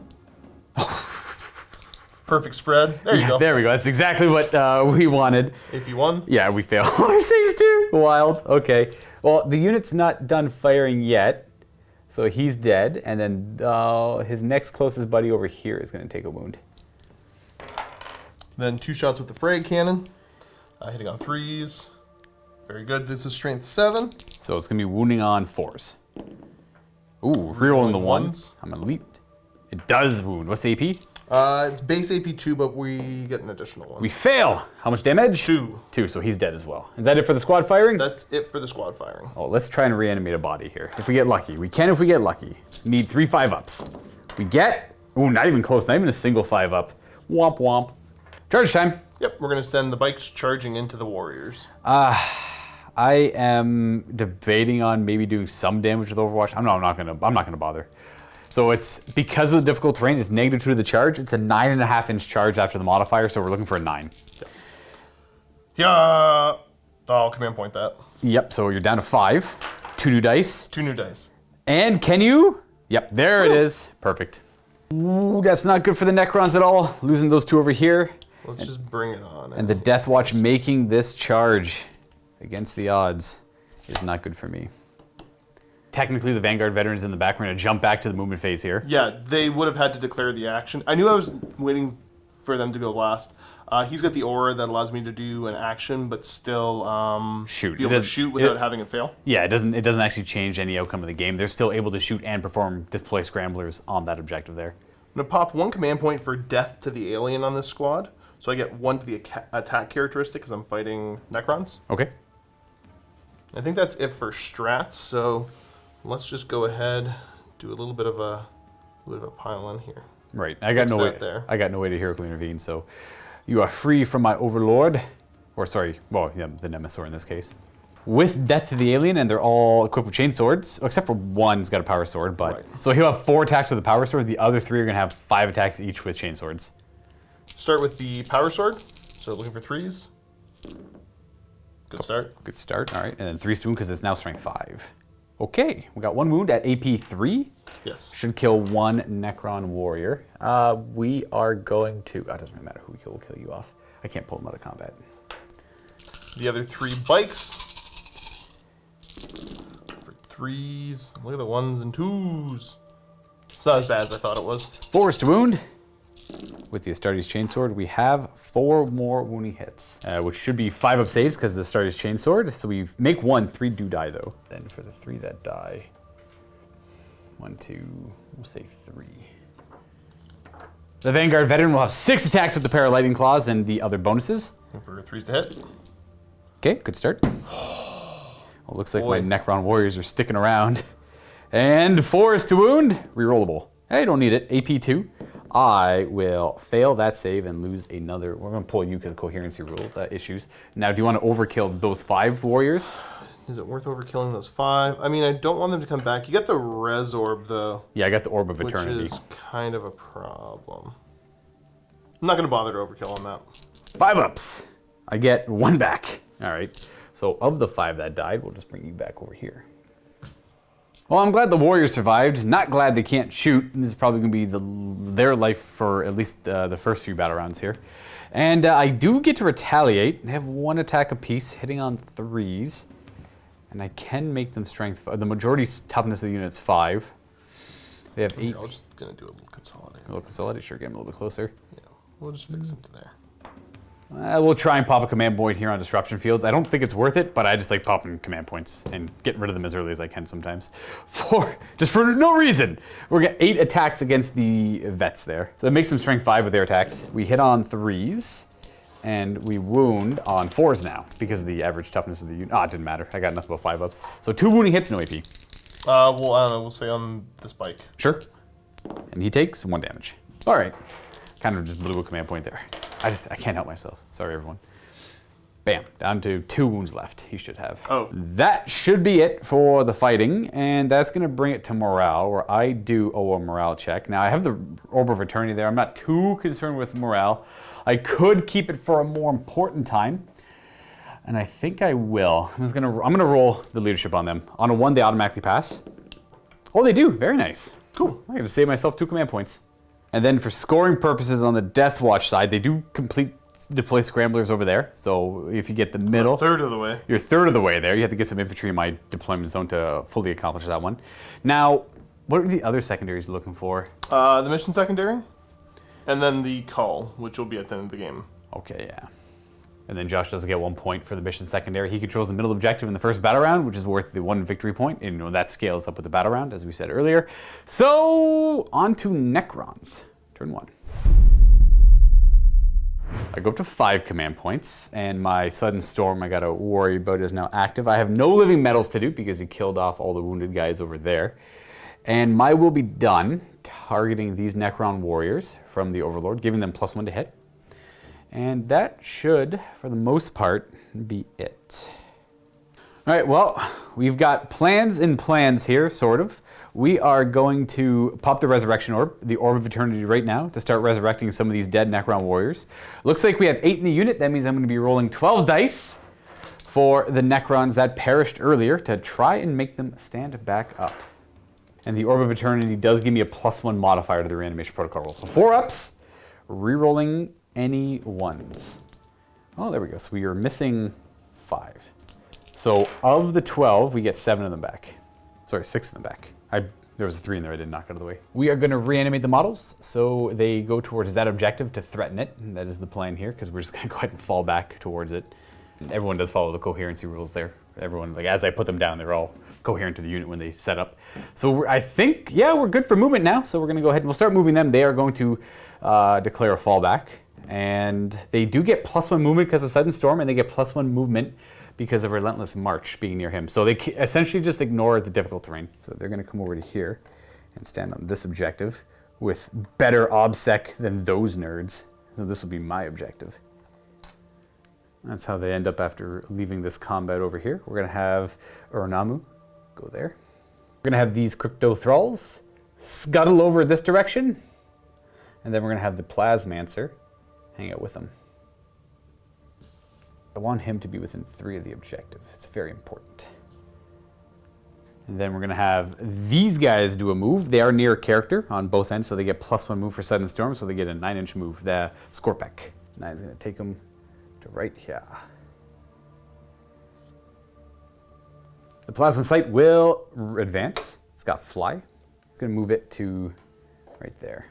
Perfect spread. There you go. There we go. That's exactly what we wanted. AP1. Yeah, we failed. Our saves too. Wild. Okay. Well, the unit's not done firing yet, so he's dead. And then his next closest buddy over here is going to take a wound. Then 2 shots with the frag cannon. Hitting on 3s. Very good. This is strength 7. So it's going to be wounding on 4s. Ooh, rerolling the 1. ones. I'm elite. It does wound. What's the AP? It's base AP2, but we get an additional 1. We fail. How much damage? 2. 2, so he's dead as well. Is that it for the squad firing? That's it for the squad firing. Oh, let's try and reanimate a body here. If we get lucky. We can if we get lucky. need 3 5-ups. We get, ooh, not even close, not even a single 5-up. Womp womp. Charge time. Yep, we're going to send the bikes charging into the warriors. I am debating on maybe doing some damage with Overwatch. I'm not gonna bother. So it's, because of the difficult terrain, it's -2 to the charge. It's a 9.5-inch charge after the modifier, so we're looking for a 9. Yeah. I'll command point that. Yep, so you're down to 5. 2 new dice. 2 new dice. And can you? Yep, there it is. Perfect. Ooh, that's not good for the Necrons at all. Losing those 2 over here. Let's just bring it on. And the Deathwatch making this charge against the odds is not good for me. Technically, the Vanguard veterans in the back. We're going to jump back to the movement phase here. Yeah, they would have had to declare the action. I knew I was waiting for them to go last. He's got the aura that allows me to do an action, but still Shoot. be able to shoot without having it fail. Yeah, it doesn't actually change any outcome of the game. They're still able to shoot and perform deploy scramblers on that objective there. I'm going to pop 1 command point for death to the alien on this squad. So I get 1 to the attack characteristic because I'm fighting Necrons. Okay. I think that's it for strats, so let's just go ahead, do a little bit of a pile on here. Right. I got no way to heroically intervene, so you are free from my overlord. Or sorry, well, yeah, the Nemesaur in this case. With death to the alien, and they're all equipped with chain swords, except for one's got a power sword, but right. So he'll have 4 attacks with the power sword, the other 3 are gonna have 5 attacks each with chain swords. Start with the power sword, so looking for 3s. Good start. Good start, all right. And then 3 wound because it's now strength 5. Okay, we got 1 wound at AP 3. Yes. Should kill 1 Necron warrior. We are going to, it doesn't really matter who we kill, we'll kill you off. I can't pull him out of combat. The other 3 bikes. For 3s. Look at the 1s and 2s. It's not as bad as I thought it was. 4 to wound. With the Astartes Chainsword, we have 4 more wounding hits, which should be 5-up saves because of the Astartes Chainsword. So we make 1, 3 do die though. Then for the 3 that die, 1, 2, we'll say 3. The Vanguard veteran will have 6 attacks with the pair of lightning claws and the other bonuses. Looking for 3s to hit. Okay, good start. Well, looks like my Necron warriors are sticking around. And 4 to wound, rerollable. I don't need it. AP 2. I will fail that save and lose another. We're going to pull you because of coherency rule issues. Now, do you want to overkill those 5 warriors? Is it worth overkilling those 5? I mean, I don't want them to come back. You get the res orb though. Yeah, I got the orb of eternity. Which is kind of a problem. I'm not going to bother to overkill on that. 5-ups. I get 1 back. All right. So of the 5 that died, we'll just bring you back over here. Well, I'm glad the warriors survived. Not glad they can't shoot. This is probably going to be their life for at least the first few battle rounds here. And I do get to retaliate. They have 1 attack apiece, hitting on 3s. And I can make them strength. The majority toughness of the unit's 5. They have 8. I'm just going to do a little consolidate. A little consolidate, sure, get them a little bit closer. Yeah, we'll just fix them to there. We'll try and pop a command point here on disruption fields. I don't think it's worth it, but I just like popping command points and getting rid of them as early as I can sometimes. Just for no reason. We're getting 8 attacks against the vets there. So it makes them strength 5 with their attacks. We hit on 3s, and we wound on 4s now because of the average toughness of the unit. It didn't matter. I got enough about 5-ups. So 2 wounding hits, no AP. Well, I don't know. We'll say on this bike. Sure. And he takes 1 damage. All right. Kind of just blew a command point there. I can't help myself. Sorry, everyone. Bam, down to 2 wounds left. He should have. Oh. That should be it for the fighting, and that's going to bring it to morale, where I do owe a morale check. Now, I have the Orb of Eternity there. I'm not too concerned with morale. I could keep it for a more important time, and I think I will. I'm gonna roll the leadership on them. On a 1, they automatically pass. Oh, they do. Very nice. Cool. I'm going to save myself 2 command points. And then for scoring purposes on the Deathwatch side, they do complete deploy scramblers over there. So if you get the middle, 1/3 of the way. You're 1/3 of the way there. You have to get some infantry in my deployment zone to fully accomplish that one. Now, what are the other secondaries you're looking for? The mission secondary, and then the call, which will be at the end of the game. Okay, yeah. And then Josh does get 1 point for the mission secondary. He controls the middle objective in the first battle round, which is worth the 1 victory point. And that scales up with the battle round, as we said earlier. So, on to Necrons. Turn 1. I go up to 5 command points, and my sudden storm I gotta worry about is now active. I have no living metals to do because he killed off all the wounded guys over there. And my will be done targeting these Necron warriors from the Overlord, giving them +1 to hit. And that should, for the most part, be it. All right, well, we've got plans in plans here, sort of. We are going to pop the Resurrection Orb, the Orb of Eternity right now, to start resurrecting some of these dead Necron warriors. Looks like we have 8 in the unit. That means I'm going to be rolling 12 dice for the Necrons that perished earlier to try and make them stand back up. And the Orb of Eternity does give me a +1 modifier to the reanimation protocol roll. So 4 ups, rerolling any 1s. Oh, there we go. So we are missing 5. So of the 12, we get 7 of them back. Sorry, 6 of them back. There was a 3 in there I did knock out of the way. We are going to reanimate the models so they go towards that objective to threaten it. And that is the plan here, because we're just going to go ahead and fall back towards it. And everyone does follow the coherency rules there. Everyone, like as I put them down, they're all coherent to the unit when they set up. So I think, yeah, we're good for movement now. So we're going to go ahead and we'll start moving them. They are going to declare a fallback. And they do get +1 movement because of Sudden Storm, and they get +1 movement because of Relentless March being near him. So they essentially just ignore the difficult terrain. So they're going to come over to here and stand on this objective with better OBSEC than those nerds. So this will be my objective. That's how they end up after leaving this combat over here. We're going to have Urnamu go there. We're going to have these Crypto Thralls scuttle over this direction. And then we're going to have the Plasmancer hang out with them. I want him to be within 3 of the objective. It's very important. And then we're going to have these guys do a move. They are near character on both ends, so they get +1 move for Sudden Storm, so they get a 9-inch move. The Skorpek. 9's going to take them to right here. The Plasma Sight will advance. It's got Fly. It's going to move it to right there.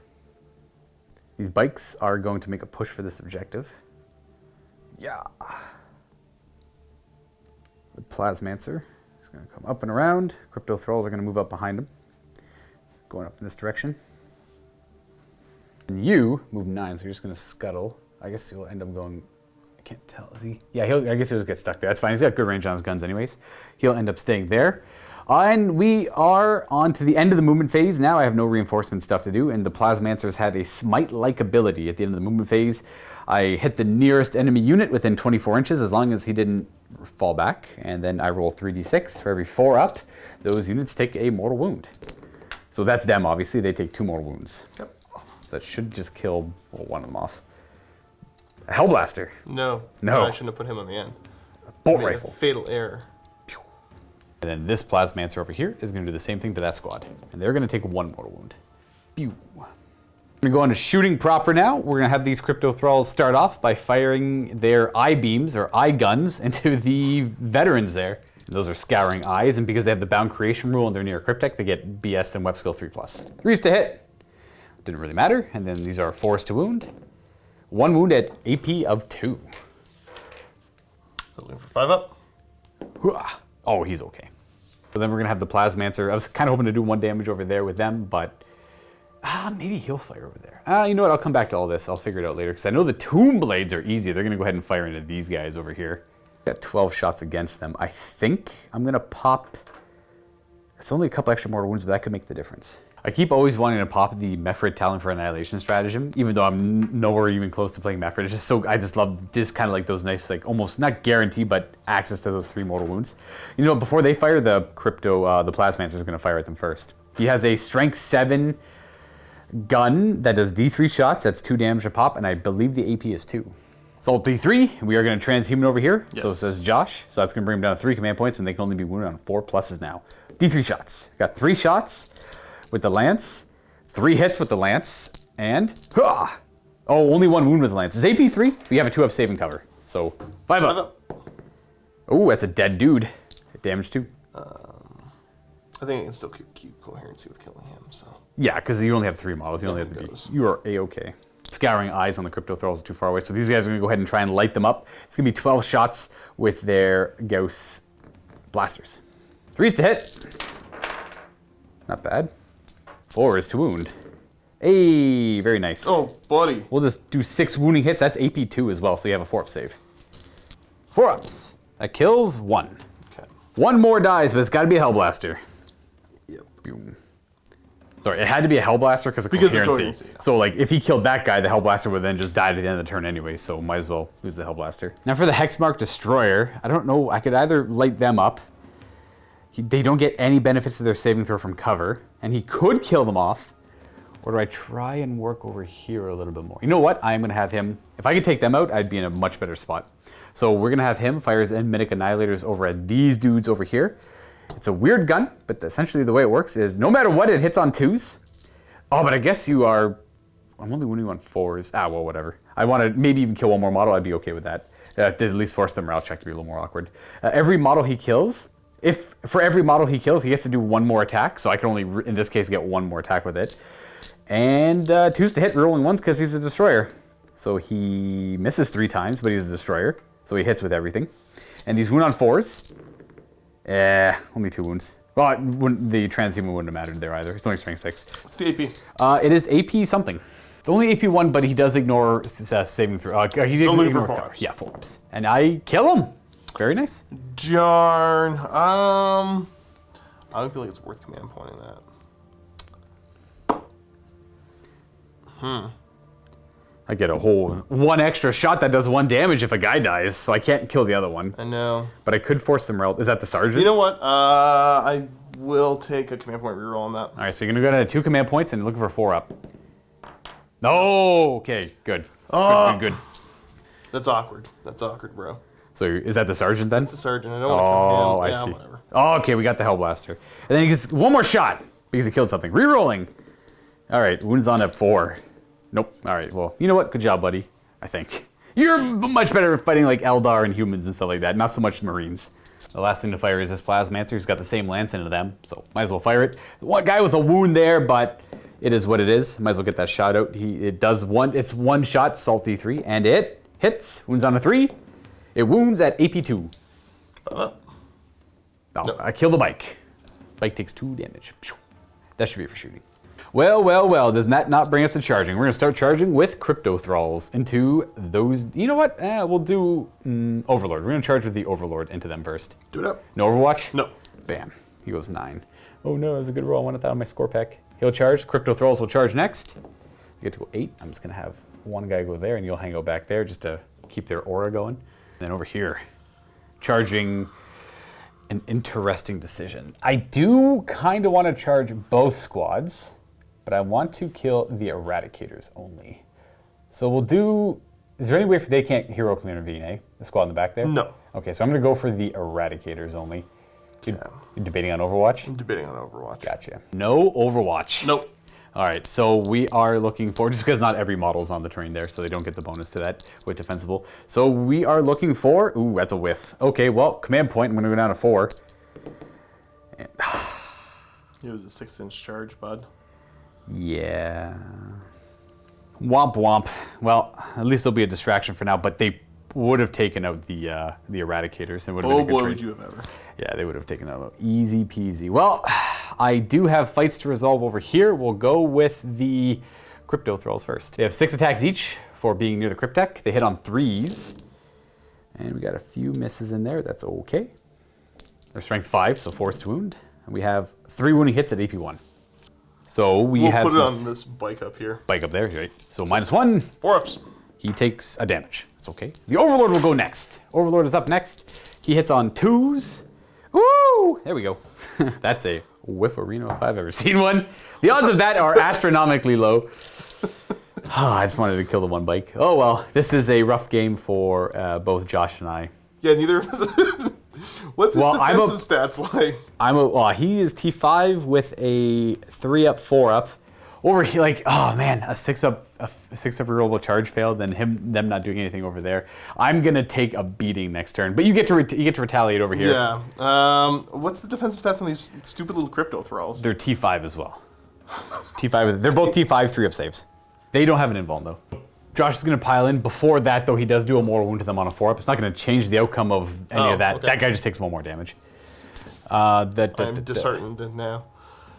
These bikes are going to make a push for this objective. Yeah. The Plasmancer is going to come up and around. Crypto Thralls are going to move up behind him, going up in this direction. And you move 9, so you're just going to scuttle. I guess he'll end up going. I can't tell. Is he? Yeah, I guess he'll just get stuck there. That's fine. He's got good range on his guns, anyways. He'll end up staying there. And we are on to the end of the movement phase. Now I have no reinforcement stuff to do, and the Plasmancers had a Smite-like ability at the end of the movement phase. I hit the nearest enemy unit within 24 inches as long as he didn't fall back, and then I roll 3d6 for every 4 up. Those units take a mortal wound. So that's them, obviously. They take 2 mortal wounds. Yep. So that should just kill one of them off. A Hellblaster. No. No. I shouldn't have put him on the end. A bolt rifle. Fatal error. And then this Plasmancer over here is going to do the same thing to that squad. And they're going to take 1 mortal wound. Pew. We're going to go on to shooting proper now. We're going to have these Crypto Thralls start off by firing their eye beams or eye guns into the veterans there. And those are scouring eyes, and because they have the bound creation rule and they're near a Cryptek, they get BS and Web Skill 3+. 3s to hit. Didn't really matter. And then these are 4s to wound. 1 wound at AP of 2. So looking for 5 up. Oh, he's okay. So then we're going to have the Plasmancer. I was kind of hoping to do 1 damage over there with them, but maybe he'll fire over there. You know what? I'll come back to all this. I'll figure it out later, because I know the Tomb Blades are easy. They're going to go ahead and fire into these guys over here. Got 12 shots against them. I think I'm going to pop. It's only a couple extra mortal wounds, but that could make the difference. I keep always wanting to pop the Mephrid Talon for Annihilation stratagem, even though I'm nowhere even close to playing Mephrid. It's just so, I just love this kind of like those nice, like almost not guarantee, but access to those 3 mortal wounds. You know, before they fire, the Plasmancer is going to fire at them first. He has a Strength 7 gun that does D3 shots. That's 2 damage a pop, and I believe the AP is 2. Salt D3, we are going to transhuman over here. Yes. So it says Josh. So that's going to bring him down to 3 command points, and they can only be wounded on 4 pluses now. D3 shots. Got 3 shots with the Lance, 3 hits with the Lance, and oh, only 1 wound with the Lance. It's AP 3. We have a 2-up save and cover. So 5 up. Oh, that's a dead dude. Damage 2. I think I can still keep coherency with killing him. So yeah, because you only have 3 models. You only have to be. You are a-okay. Scouring eyes on the Crypto Thralls is too far away, so these guys are going to go ahead and try and light them up. It's going to be 12 shots with their Gauss blasters. 3s to hit. Not bad. 4s to wound. Hey, very nice. Oh, buddy. We'll just do 6 wounding hits. That's AP 2 as well, so you have a 4-up save. 4 ups. That kills 1. Okay. 1 more dies, but it's got to be a Hellblaster. Yep. Boom. Sorry, it had to be a Hellblaster because of coherency. coherency, yeah. So like, if he killed that guy, the Hellblaster would then just die at the end of the turn anyway. So might as well use the Hellblaster. Now for the Hexmark Destroyer, I don't know. I could either light them up. They don't get any benefits to their saving throw from cover, and he could kill them off. Or do I try and work over here a little bit more? You know what? I'm gonna have him. If I could take them out, I'd be in a much better spot. So we're gonna have him fire his Mimic Annihilators over at these dudes over here. It's a weird gun, but essentially the way it works is no matter what, it hits on 2s. Oh, but I guess you are... I'm only winning on 4s. Ah, well, whatever. I want to maybe even kill one more model. I'd be okay with that. At least force the morale check to be a little more awkward. Every model he kills, for every model he kills, he gets to do one more attack. So I can only, in this case, get one more attack with it. And 2s to hit, rolling 1s because he's a destroyer. So he misses 3 times, but he's a destroyer. So he hits with everything. And these wound on 4s. Only 2 wounds. Well, the transhuman wouldn't have mattered there either. It's only strength 6. What's the AP? It is AP something. It's only AP 1, but he does ignore saving throw. He does ignore cover. Yeah, 4-ups. And I kill him. Very nice. Jarn. I don't feel like it's worth command pointing that. I get a whole 1 extra shot that does 1 damage if a guy dies, so I can't kill the other one. I know. But I could force some morale. Is that the sergeant? You know what? I will take a command point reroll on that. All right, so you're gonna go to 2 command points and you're looking for 4-up. No. Okay. Good. Good. That's awkward. That's awkward, bro. So is that the sergeant then? That's the sergeant. I don't want to kill him. I Yeah, see. whatever. Oh, okay, we got the Hellblaster. And then he gets 1 more shot because he killed something. Rerolling. All right, wounds on at 4. Nope. All right, well, you know what? Good job, buddy. I think. You're much better at fighting like Eldar and humans and stuff like that, not so much Marines. The last thing to fire is this Plasmancer who's got the same lance into them, so might as well fire it. One guy with a wound there, but it is what it is. Might as well get that shot out. It's 1 shot, salty 3, and it hits. Wounds on a 3. It wounds at AP 2. No, I kill the bike. Bike takes 2 damage. That should be for shooting. Well, does that not bring us to charging? We're going to start charging with Crypto Thralls into those... You know what? We'll do Overlord. We're going to charge with the Overlord into them first. Do it up. No Overwatch? No. Bam. He goes 9. Oh no, that's a good roll. I wanted that on my score pack. He'll charge. Crypto Thralls will charge next. You get to go 8. I'm just going to have one guy go there, and you'll hang out back there just to keep their aura going. And then over here, charging... An interesting decision. I do kind of want to charge both squads, but I want to kill the Eradicators only. So we'll do... Is there any way they can't heroically intervene, eh? The squad in the back there? No. Okay, so I'm going to go for the Eradicators only. You're debating on Overwatch? I'm debating on Overwatch. Gotcha. No Overwatch. Nope. All right, so we are looking for, just because not every model is on the terrain there, so they don't get the bonus to that with defensible. So we are looking for, ooh, that's a whiff. Okay, well, command point, I'm gonna go down to 4. And, It was a 6-inch charge, bud. yeah. Womp womp. Well, at least there'll be a distraction for now, but they would have taken out the Eradicators. And would have been a good boy, trade. would you have ever. Yeah, they would have taken that out. Easy peasy. Well, I do have fights to resolve over here. We'll go with the Crypto Thralls first. They have 6 attacks each for being near the Cryptek. They hit on 3s. And we got a few misses in there. That's okay. They're strength 5, so forced wound. And we have 3 wounding hits at AP 1. So we'll put it on this bike up here. Bike up there, right? So -1. 4-ups. He takes a damage. That's okay. The Overlord will go next. Overlord is up next. He hits on 2s. Woo! There we go. That's a whiff arena if I've ever seen one. The odds of that are astronomically low. I just wanted to kill the one bike. Oh well, this is a rough game for both Josh and I. Yeah, neither of us. What's his defensive stats like? He is T5 with a 3-up, 4-up. Over here, like, oh man, a 6-up rerollable charge failed, then them not doing anything over there. I'm gonna take a beating next turn, but you get to retaliate over here. Yeah. What's the defensive stats on these stupid little Crypto Thralls? They're T5 as well. T5. They're both T5 3-up saves. They don't have an invuln though. Josh is gonna pile in. Before that though, he does do a mortal wound to them on a 4-up. It's not gonna change the outcome of any of that. Okay. That guy just takes 1 more damage. I'm disheartened now.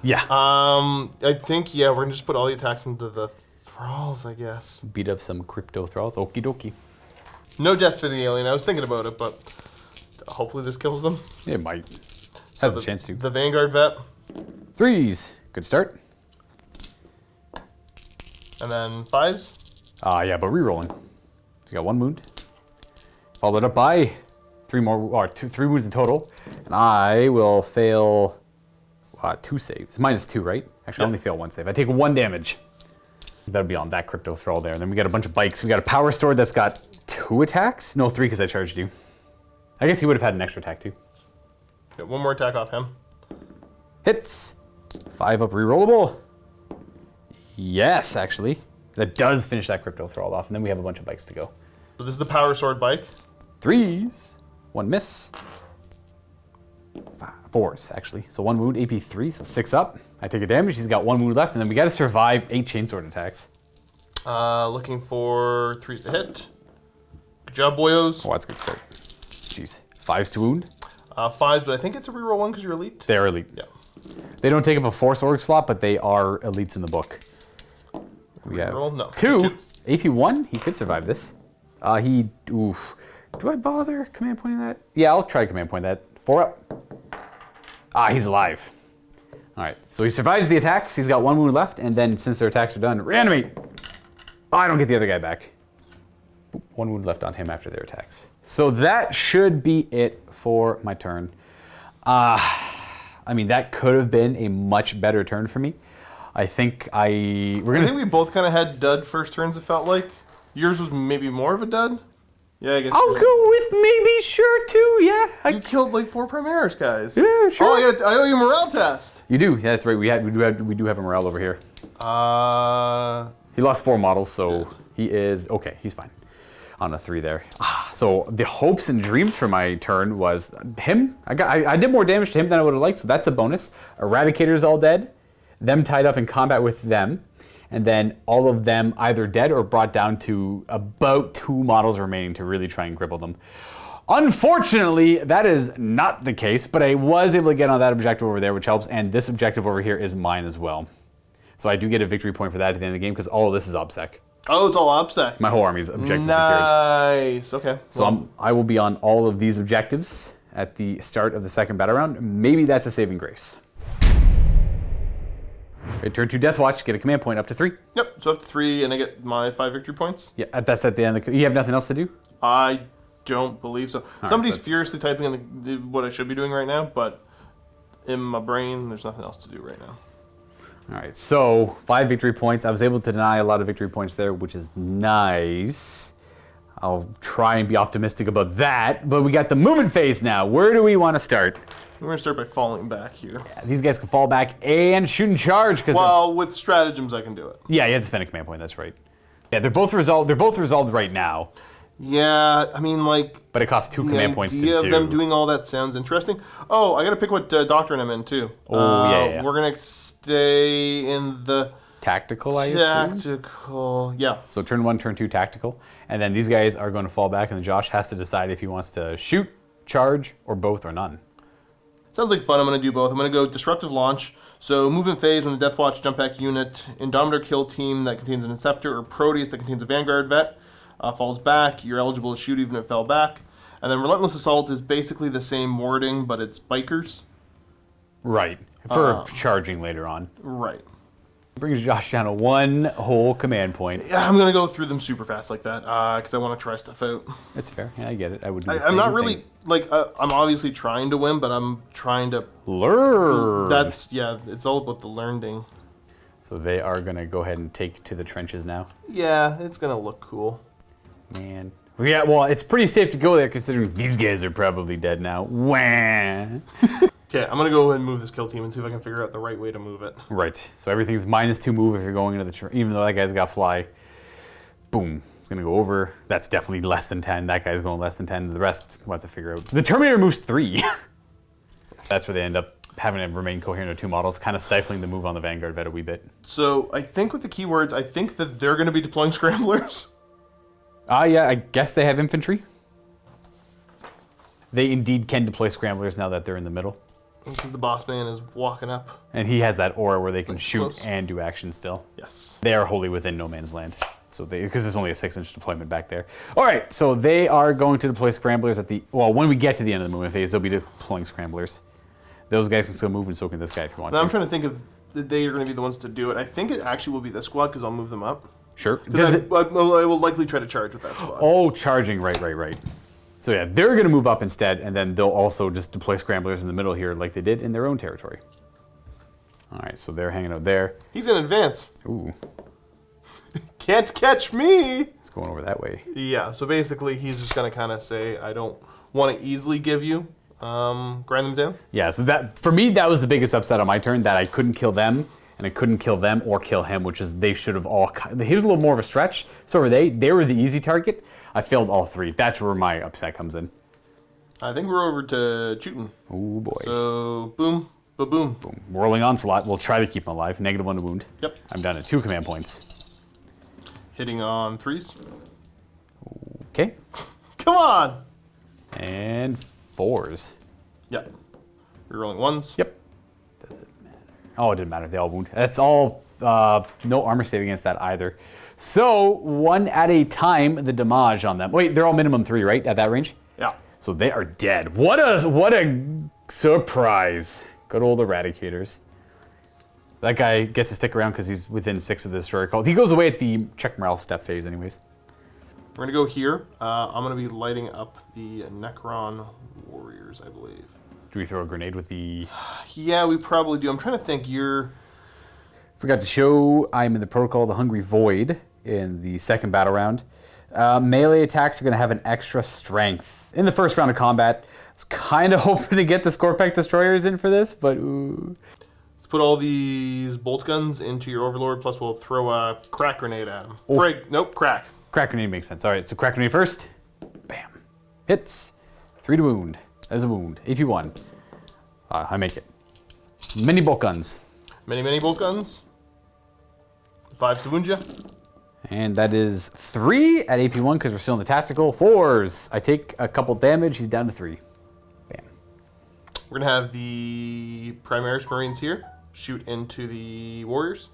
Yeah. I think, we're going to just put all the attacks into the Thralls, I guess. Beat up some Crypto Thralls. Okie dokie. No death for the alien. I was thinking about it, but hopefully this kills them. It might. Has the chance to. The Vanguard vet. 3s. Good start. And then 5s. Yeah, but re-rolling. So you got 1 wound. Followed up by 3 wounds in total. And I will fail 2 saves. -2, right? Actually, I only fail 1 save. I take 1 damage. That'll be on that crypto thrall there. And then we got a bunch of bikes. We got a power sword that's got 2 attacks. No, 3 because I charged you. I guess he would have had an extra attack too. Get 1 more attack off him. Hits. 5 up rerollable. Yes, actually. That does finish that crypto thrall off. And then we have a bunch of bikes to go. So this is the power sword bike. 3s. 1 miss. 4s, actually. So 1 wound, AP 3, so 6 up. I take a damage. He's got 1 wound left. And then we got to survive 8 chainsword attacks. Looking for 3s to hit. Good job, boyos. Oh, that's a good start. Jeez. 5s to wound. 5s, but I think it's a reroll 1 because you're elite. They're elite. Yeah. They don't take up a force org slot, but they are elites in the book. We have Reroll? No. 2. AP 1. He could survive this. Oof. Do I bother command pointing that? Yeah, I'll try command point that. 4 up. He's alive. All right, so he survives the attacks. He's got 1 wound left, and then since their attacks are done, reanimate. I don't get the other guy back. 1 wound left on him after their attacks. So that should be it for my turn. I mean, that could have been a much better turn for me. I think I think we both kind of had dud first turns, it felt like. Yours was maybe more of a dud? Yeah, I guess. I'll go with maybe sure too, yeah. You killed like 4 Primaris guys. Yeah, sure. Oh, I owe you a morale test. You do, yeah, that's right. We do have a morale over here. He lost 4 models, so he is okay. He's fine on a 3 there. So the hopes and dreams for my turn was him. I did more damage to him than I would have liked, so that's a bonus. Eradicator's all dead. Them tied up in combat with them, and then all of them either dead or brought down to about 2 models remaining to really try and cripple them. Unfortunately, that is not the case, but I was able to get on that objective over there, which helps, and this objective over here is mine as well. So I do get a victory point for that at the end of the game, because all of this is OBSEC. Oh, it's all OBSEC. My whole army's objective secured. Nice, okay. So I will be on all of these objectives at the start of the second battle round. Maybe that's a saving grace. Okay, turn 2 Deathwatch, get a command point up to 3. Yep, so up to 3, and I get my 5 victory points. Yeah, that's at the end. You have nothing else to do? I don't believe so. Somebody's so furiously typing in what I should be doing right now, but in my brain, there's nothing else to do right now. All right, so 5 victory points. I was able to deny a lot of victory points there, which is nice. I'll try and be optimistic about that, but we got the movement phase now. Where do we want to start? We're going to start by falling back here. Yeah, these guys can fall back and shoot and charge. Well, with stratagems, I can do it. Yeah, you have to spend a command point, that's right. Yeah, they're both resolved right now. Yeah, I mean, like... But it costs 2 command points to do. The idea of them doing all that sounds interesting. Oh, I got to pick what doctrine I'm in, too. Oh, yeah. We're going to stay in the... Tactical, I assume? Tactical, yeah. So turn 1, turn 2, tactical. And then these guys are going to fall back, and then Josh has to decide if he wants to shoot, charge, or both, or none. Sounds like fun. I'm going to do both. I'm going to go Disruptive Launch. So movement phase when the Deathwatch jump back unit, Indomitor kill team that contains an Inceptor, or Proteus that contains a Vanguard vet, falls back. You're eligible to shoot even if it fell back. And then Relentless Assault is basically the same wording, but it's bikers. Right. For charging later on. Right. Brings Josh down to 1 whole command point. Yeah, I'm going to go through them super fast like that, because I want to try stuff out. That's fair. Yeah, I get it. I would do the I'm not same really, thing. like, I'm obviously trying to win, but I'm trying to... Learn! It's all about the learning. So they are going to go ahead and take to the trenches now. Yeah, it's going to look cool. Man. Yeah, well, it's pretty safe to go there considering these guys are probably dead now. Wah! Okay, I'm going to go ahead and move this kill team and see if I can figure out the right way to move it. Right. So everything's -2 move if you're going into the... even though that guy's got fly. Boom. It's going to go over. That's definitely less than 10. That guy's going less than 10. The rest, we'll have to figure out. The Terminator moves 3. That's where they end up having to remain coherent with 2 models, kind of stifling the move on the Vanguard vet a wee bit. So I think with the keywords, I think that they're going to be deploying scramblers. Yeah, I guess they have infantry. They indeed can deploy scramblers now that they're in the middle. Because the boss man is walking up. And he has that aura where they can shoot close. and do action still. Yes. They are wholly within no man's land. So because there's only a 6-inch deployment back there. All right, so they are going to deploy scramblers at the... Well, when we get to the end of the movement phase, they'll be deploying scramblers. Those guys can still move, and so can this guy if you want Now to. I'm trying to think of they are going to be the ones to do it. I think it actually will be this squad because I'll move them up. Sure. Because I will likely try to charge with that squad. Oh, charging, right. So yeah, they're going to move up instead, and then they'll also just deploy scramblers in the middle here like they did in their own territory. All right, so they're hanging out there. He's in advance. Ooh. Can't catch me! It's going over that way. Yeah, so basically he's just going to kind of say, I don't want to easily give you, grind them down. Yeah, so that for me, that was the biggest upset on my turn, that I couldn't kill them, and I couldn't kill them or kill him, which is they should have all... Here's a little more of a stretch. So were they. They were the easy target. I failed all three. That's where my upset comes in. I think we're over to shooting. Oh, boy. So, boom, ba-boom. Boom. Whirling Onslaught. We'll try to keep him alive. -1 to wound. Yep. I'm down to 2 command points. Hitting on 3s. Okay. Come on! And 4s. Yep. Rerolling 1s. Yep. Doesn't matter. Oh, it didn't matter. They all wound. That's all. No armor save against that either. So, 1 at a time, the damage on them. Wait, they're all minimum 3, right? At that range? Yeah. So they are dead. What a surprise. Good old Eradicators. That guy gets to stick around because he's within 6 of the Destroyer Call. He goes away at the check morale step phase anyways. We're going to go here. I'm going to be lighting up the Necron Warriors, I believe. Do we throw a grenade with the... Yeah, we probably do. I'm trying to think. Forgot to show I'm in the protocol, the Hungry Void, in the second battle round. Melee attacks are going to have an extra strength. In the first round of combat, I was kind of hoping to get the Scorpec Destroyers in for this, but ooh. Let's put all these bolt guns into your Overlord, plus we'll throw a crack grenade at him. Oh. Nope, crack. Crack grenade makes sense. All right, so crack grenade first. Bam. Hits. 3 to wound. As a wound. AP 1. I make it. Mini bolt guns. Many bolt guns. 5s to wound you. And that is 3 at AP 1 because we're still in the tactical. 4s. I take a couple damage. He's down to 3. Bam. We're going to have the Primaris Marines here shoot into the Warriors.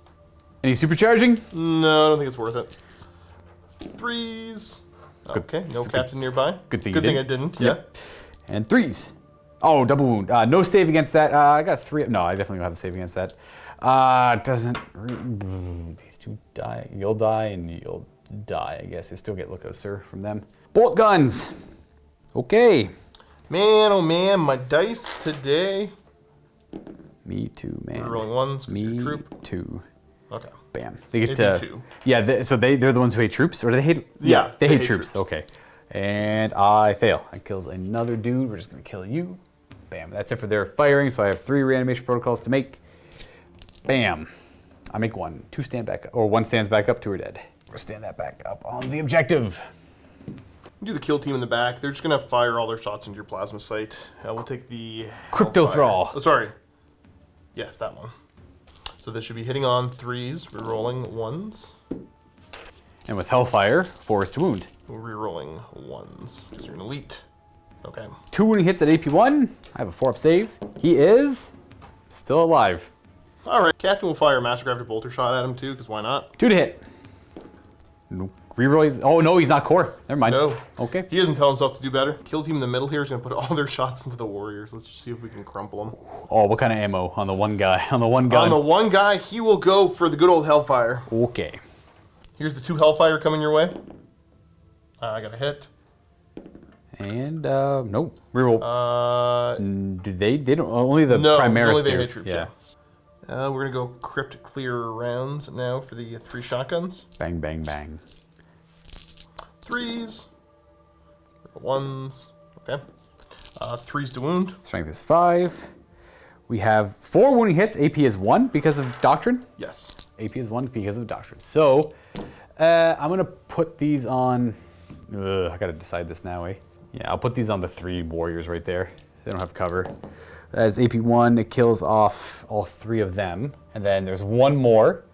Any supercharging? No, I don't think it's worth it. 3s. Okay, no captain nearby. Good thing I didn't, Yep. And 3s. Oh, double wound. No save against that. I got 3. No, I definitely don't have a save against that. Doesn't... These 2 die. You'll die and you'll die, I guess. You still get lookouts, sir, from them. Bolt guns. Okay. Man, oh man, my dice today. Me too, man. We're rolling 1s because Me you're a troop. too. Okay. Bam. They get They to... do 2. Yeah, so they're the ones who hate troops? Or do they hate... Yeah, they hate troops. Okay. And I fail. I kills another dude. We're just going to kill you. Bam. That's it for their firing, so I have 3 reanimation protocols to make. Bam. I make 1. 2 stand back up. Or 1 stands back up, 2 are dead. We'll stand that back up on the objective. Do the kill team in the back. They're just going to fire all their shots into your plasma sight. We'll take the... Crypto Hellfire. Thrall. Oh, sorry. Yes, that one. So this should be hitting on 3s. We're rolling 1s. And with Hellfire, 4s to wound. We're re-rolling 1s because you're an elite. Okay. 2 wounding hits at AP 1. I have a 4-up save. He is still alive. All right. Captain will fire a Master Grafted Bolter shot at him too, because why not? 2 to hit. Nope. Reroll. Oh no, he's not core. Never mind. No. Okay. He doesn't tell himself to do better. Kill team in the middle here is going to put all their shots into the Warriors. Let's just see if we can crumple them. Oh, what kind of ammo on the one guy? On the one gun. On the one guy, he will go for the good old Hellfire. Okay. Here's the 2 Hellfire coming your way. I got a hit. And no reroll. Do they? They don't. Only the No, Primaris only the do. hit troops. Yeah. We're gonna go crypt clear rounds now for the 3 shotguns. Bang, bang, bang. 3s. 1s. Okay. 3s to wound. Strength is 5. We have 4 wounding hits. AP is 1 because of Doctrine. Yes. AP is 1 because of Doctrine. So I'm gonna put these on. I gotta decide this now, eh? Yeah, I'll put these on the 3 Warriors right there. They don't have cover. As AP 1, it kills off all 3 of them. And then there's 1 more,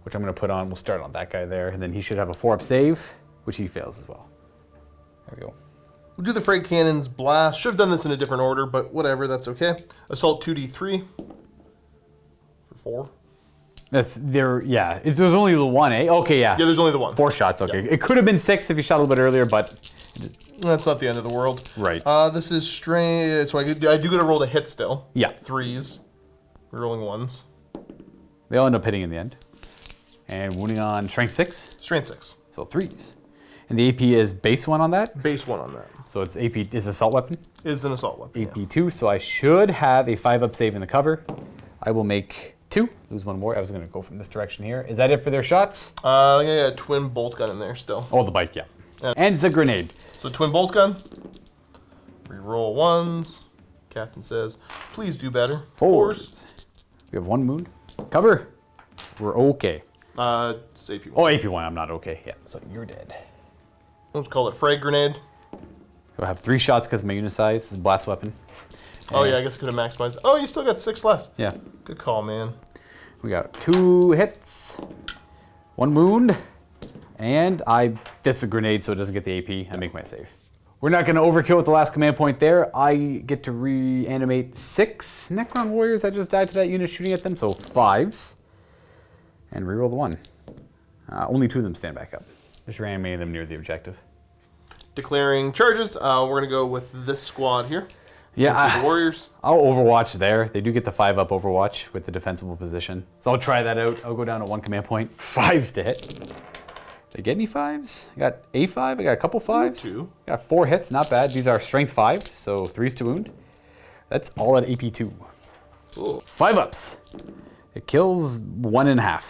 which I'm going to put on. We'll start on that guy there. And then he should have a 4-up save, which he fails as well. There we go. We'll do the Frag Cannon's Blast. Should have done this in a different order, but whatever, that's okay. Assault 2d3 for 4. That's there, yeah. There's only the 1, eh? Okay, yeah. Yeah, there's only the 1. 4 shots, okay. Yeah. It could have been 6 if you shot a little bit earlier, but... That's not the end of the world. Right. This is strange. So I do get a roll to hit still. Yeah. 3s. We're rolling 1s. They all end up hitting in the end. And wounding on strength 6. Strength 6. So 3s. And the AP is base 1 on that? Base 1 on that. So it's AP is assault weapon? Is an assault weapon. AP 2, so I should have a 5-up save in the cover. I will make 2. Lose 1 more. I was going to go from this direction here. Is that it for their shots? I think I got a twin bolt gun in there still. Oh, the bike, yeah. And it's a grenade. So twin bolt gun. Reroll 1s. Captain says, please do better. 4s. We have 1 wound. Cover. We're okay. It's AP1. Oh, AP1, I'm not okay. Yeah, so you're dead. Let's call it frag grenade. We'll have 3 shots because of my unit size. This is a blast weapon. Oh yeah, I guess I could have maximized. Oh, you still got 6 left. Yeah. Good call, man. We got 2 hits, 1 wound, and that's a grenade so it doesn't get the AP. I make my save. We're not going to overkill with the last command point there. I get to reanimate 6 Necron warriors that just died to that unit shooting at them, so 5s. And reroll the 1. Only 2 of them stand back up. Just reanimating them near the objective. Declaring charges. We're going to go with this squad here. Yeah, The Warriors. I'll overwatch there. They do get the 5-up overwatch with the defensible position. So I'll try that out. I'll go down to 1 command point. 5s to hit. Did I get any 5s? I got a 5. I got a couple 5s. 2. Got 4 hits. Not bad. These are strength 5, so 3s to wound. That's all at AP 2. Ooh. 5-ups. It kills 1.5. I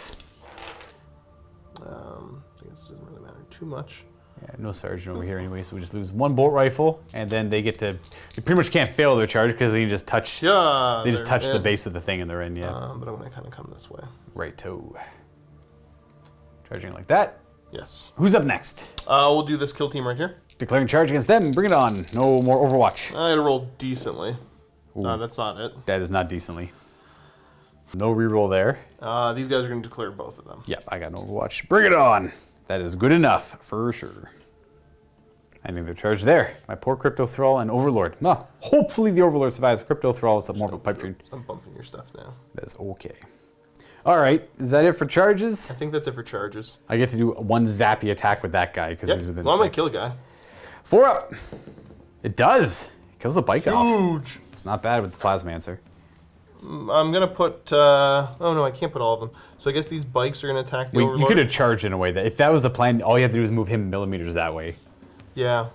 guess it doesn't really matter too much. Yeah, no sergeant over here anyway, so we just lose 1 bolt rifle, and then they get to. They pretty much can't fail their charge because they can just touch. Yeah. They just touch the base of the thing and they're in. Yeah. But I'm going to kind of come this way. Right toe. Charging like that. Yes. Who's up next? We'll do this kill team right here. Declaring charge against them. Bring it on. No more Overwatch. I had to roll decently. No, that's not it. That is not decently. No reroll there. These guys are going to declare both of them. Yep, I got no Overwatch. Bring it on. That is good enough for sure. I think they're charged there. My poor Crypto Thrall and Overlord. No, hopefully the Overlord survives. Crypto Thrall is more of a pipe dream. I'm bumping your stuff now. That is okay. All right, is that it for charges? I think that's it for charges. I get to do 1 zappy attack with that guy because he's within Well, I'm going 6. to kill a guy. 4 up. It does. It kills a bike off. Huge. It's not bad with the Plasmancer. I'm going to put... oh, no, I can't put all of them. So I guess these bikes are going to attack the Wait, Overlord. you could have charged in a way that if that was the plan, all you have to do is move him millimeters that way. Yeah.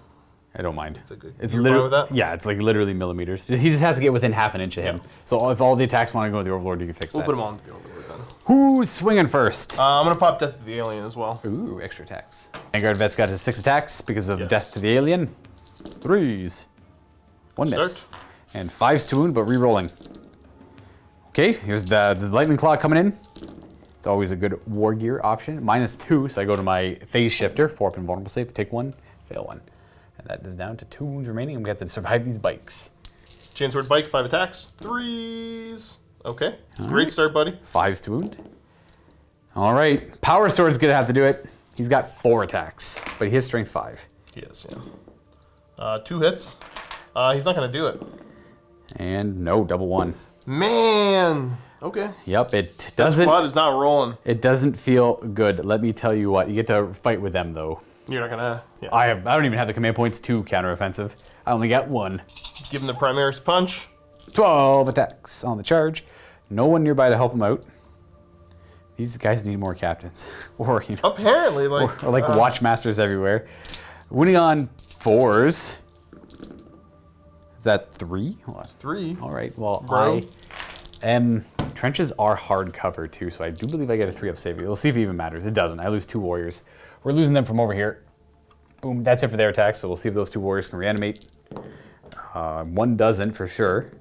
I don't mind. It's a good... It's You're literally fine with that? Yeah, it's like literally millimeters. He just has to get within half an inch of him. So if all the attacks want to go to the Overlord, you can fix We'll that. put them on the Overlord then. Who's swinging first? I'm going to pop Death to the Alien as well. Ooh, extra attacks. Vanguard Vet's got his 6 attacks because of Yes. Death to the Alien. 3s. 1 miss. Start. And 5s to wound, but re-rolling. Okay, here's the Lightning Claw coming in. It's always a good war gear option. -2, so I go to my phase shifter, 4-up and vulnerable save, take 1, fail 1. And that is down to 2 wounds remaining, and we have to survive these bikes. Chainsword Bike, 5 attacks. 3s. Okay. Great start, buddy. 5s to wound. All right, Power Sword's gonna have to do it. He's got 4 attacks, but he has strength 5. He is, yeah. 2 hits. He's not going to do it. And no, double 1. Man. Okay. Yep, it That doesn't. squad is not rolling. It doesn't feel good. Let me tell you what. You get to fight with them though. You're not going to... Yeah. I don't even have the command points to counteroffensive. I only got 1. Give him the Primaris Punch. 12 attacks on the charge. No one nearby to help him out. These guys need more captains, or you know, Apparently, like... or like watchmasters everywhere. Winning on 4s. Is that 3? Hold on. 3. All right. Well, Bro. trenches are hard cover too, so I do believe I get a 3-up save. We'll see if it even matters. It doesn't. I lose 2 warriors. We're losing them from over here. Boom. That's it for their attack. So we'll see if those 2 warriors can reanimate. 1 doesn't for sure.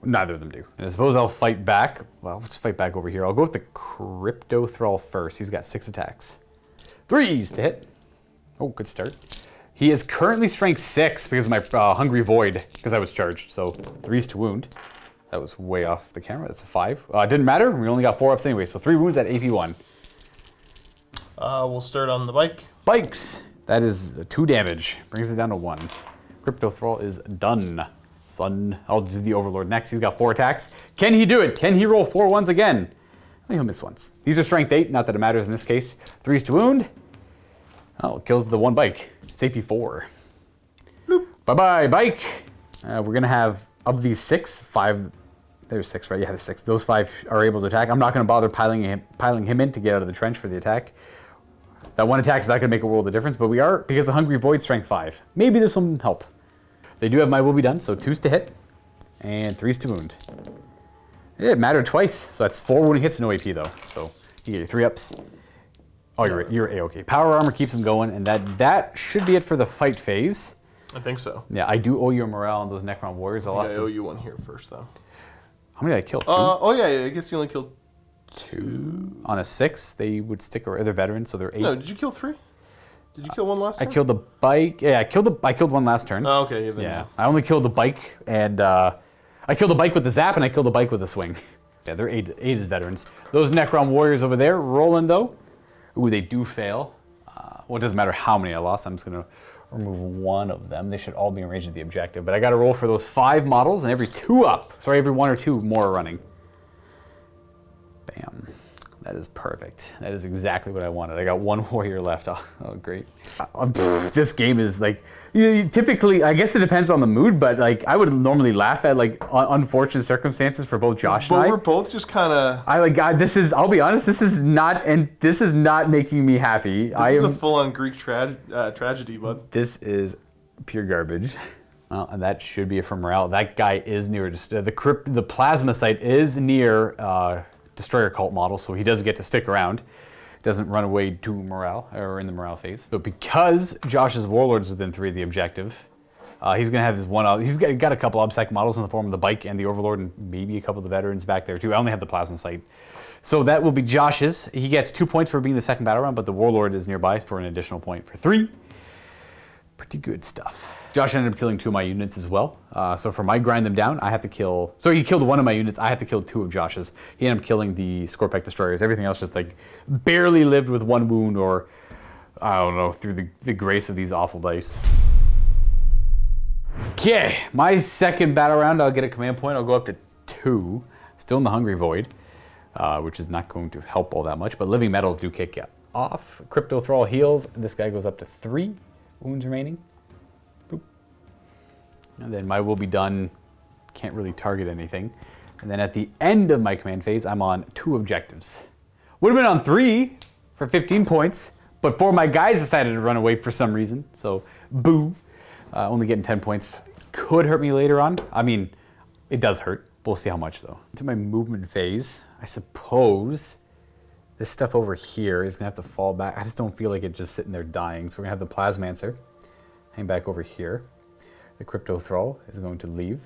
Neither of them do. And I suppose I'll fight back. Well, let's fight back over here. I'll go with the Crypto Thrall first. He's got 6 attacks. 3s to hit. Oh, good start. He is currently strength 6 because of my Hungry Void, because I was charged. So 3s to wound. That was way off the camera. That's a 5. It didn't matter. We only got 4 ups anyway. So 3 wounds at AP1. We'll start on the bike. Bikes. That is 2 damage. Brings it down to 1. Crypto Thrall is done. Son, I'll do the Overlord next. He's got 4 attacks. Can he do it? Can he roll 4 ones again? Oh, he'll miss once. These are strength 8. Not that it matters in this case. 3s to wound. Oh, it kills the 1 bike. It's AP4. Bye-bye, bike. We're going to have, of these 6, 5 there's 6, right? Yeah, there's 6. Those 5 are able to attack. I'm not going to bother piling him in to get out of the trench for the attack. That one attack is not going to make a world of difference, but we are, because the Hungry Void, strength 5. Maybe this will help. They do have my will be done, so 2's to hit, and 3's to wound. It mattered twice, so that's 4 wounding hits, no AP though. So you get your 3 ups. Oh, you're A-okay. Power armor keeps them going, and that should be it for the fight phase. I think so. Yeah, I do owe you a morale on those Necron warriors. I owe you one here first, though. How many did I kill? 2? Oh yeah, I guess you only killed 2. On a 6, they would stick around. They're veterans, so they're 8. No, did you kill 3? Did you kill one last turn? I killed the bike. Yeah, I killed one last turn. Oh, okay. Yeah, I only killed the bike, and I killed the bike with the zap, and I killed the bike with the swing. Yeah, they're 8 as veterans. Those Necron warriors over there, rolling though. Ooh, they do fail. Well, it doesn't matter how many I lost. I'm just going to remove 1 of them. They should all be in range of the objective. But I got to roll for those 5 models, and every 1 or 2 more are running. Bam. That is perfect. That is exactly what I wanted. I got 1 warrior left. Oh great. This game is like, you typically, I guess it depends on the mood, but like I would normally laugh at like unfortunate circumstances for both Josh and I. But we're both just kind of. I'll be honest, this is not making me happy. This is a full-on Greek tragedy, bud. This is pure garbage. Well, and that should be it for morale. That guy is near the plasma site is near Destroyer Cult model, so he does get to stick around. Doesn't run away to morale, or in the morale phase. But because Josh's Warlord's within 3 of the objective, he's gonna have his he's got a couple obsec models in the form of the bike and the Overlord, and maybe a couple of the veterans back there too. I only have the plasma site. So that will be Josh's. He gets 2 points for being the second battle round, but the Warlord is nearby for an additional point for 3. Pretty good stuff. Josh ended up killing 2 of my units as well. So for my grind them down, I have to kill... So he killed 1 of my units. I have to kill 2 of Josh's. He ended up killing the Scorpec Destroyers. Everything else just like barely lived with 1 wound, or I don't know, through the grace of these awful dice. Okay, my second battle round, I'll get a command point. I'll go up to 2. Still in the Hungry Void, which is not going to help all that much, but Living Metals do kick off. Crypto Thrall heals. This guy goes up to 3 wounds remaining. And then my will be done, can't really target anything. And then at the end of my command phase, I'm on 2 objectives. Would have been on 3 for 15 points, but 4 of my guys decided to run away for some reason, so boo. Only getting 10 points could hurt me later on. I mean, it does hurt. We'll see how much though. To my movement phase, I suppose this stuff over here is gonna have to fall back. I just don't feel like it just sitting there dying. So we're gonna have the Plasmancer hang back over here. The Crypto Thrall is going to leave.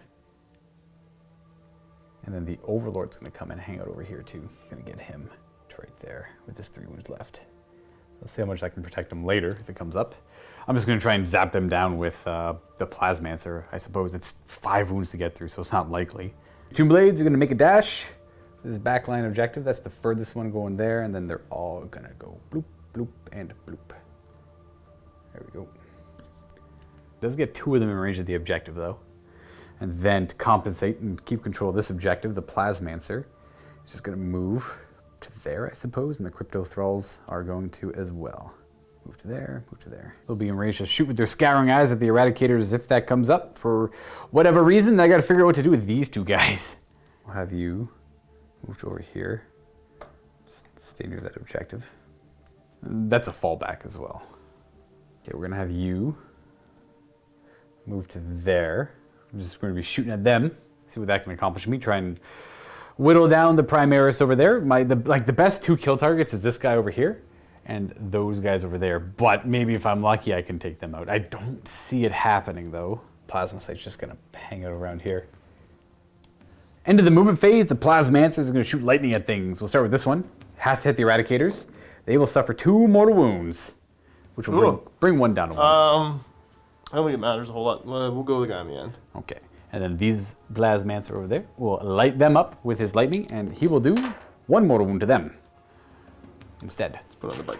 And then the Overlord's going to come and hang out over here too. Going to get him to right there with his 3 wounds left. Let's see how much I can protect him later if it comes up. I'm just going to try and zap them down with the Plasmancer. I suppose it's 5 wounds to get through, so it's not likely. Tomb Blades are going to make a dash. This backline objective, that's the furthest one going there, and then they're all going to go bloop, bloop, and bloop. There we go. Does get 2 of them in range of the objective though. And then to compensate and keep control of this objective, the Plasmancer is just going to move to there, I suppose, and the Crypto Thralls are going to as well. Move to there, move to there. They'll be in range to shoot with their scouring eyes at the Eradicators if that comes up for whatever reason. I got to figure out what to do with these 2 guys. We'll have you moved over here. Just stay near that objective. That's a fallback as well. Okay, we're going to have you move to there. I'm just going to be shooting at them, see what that can accomplish me. Try and whittle down the Primaris over there. The best 2 kill targets is this guy over here and those guys over there. But maybe if I'm lucky, I can take them out. I don't see it happening though. Plasma Site's just going to hang out around here. End of the movement phase, the Plasmancer is going to shoot lightning at things. We'll start with this one. Has to hit the Eradicators. They will suffer 2 mortal wounds, which will bring 1 down to 1. I don't think it matters a whole lot. We'll go with the guy in the end. Okay. And then these Plasmancer over there will light them up with his lightning, and he will do 1 mortal wound to them instead. Let's put on the bike.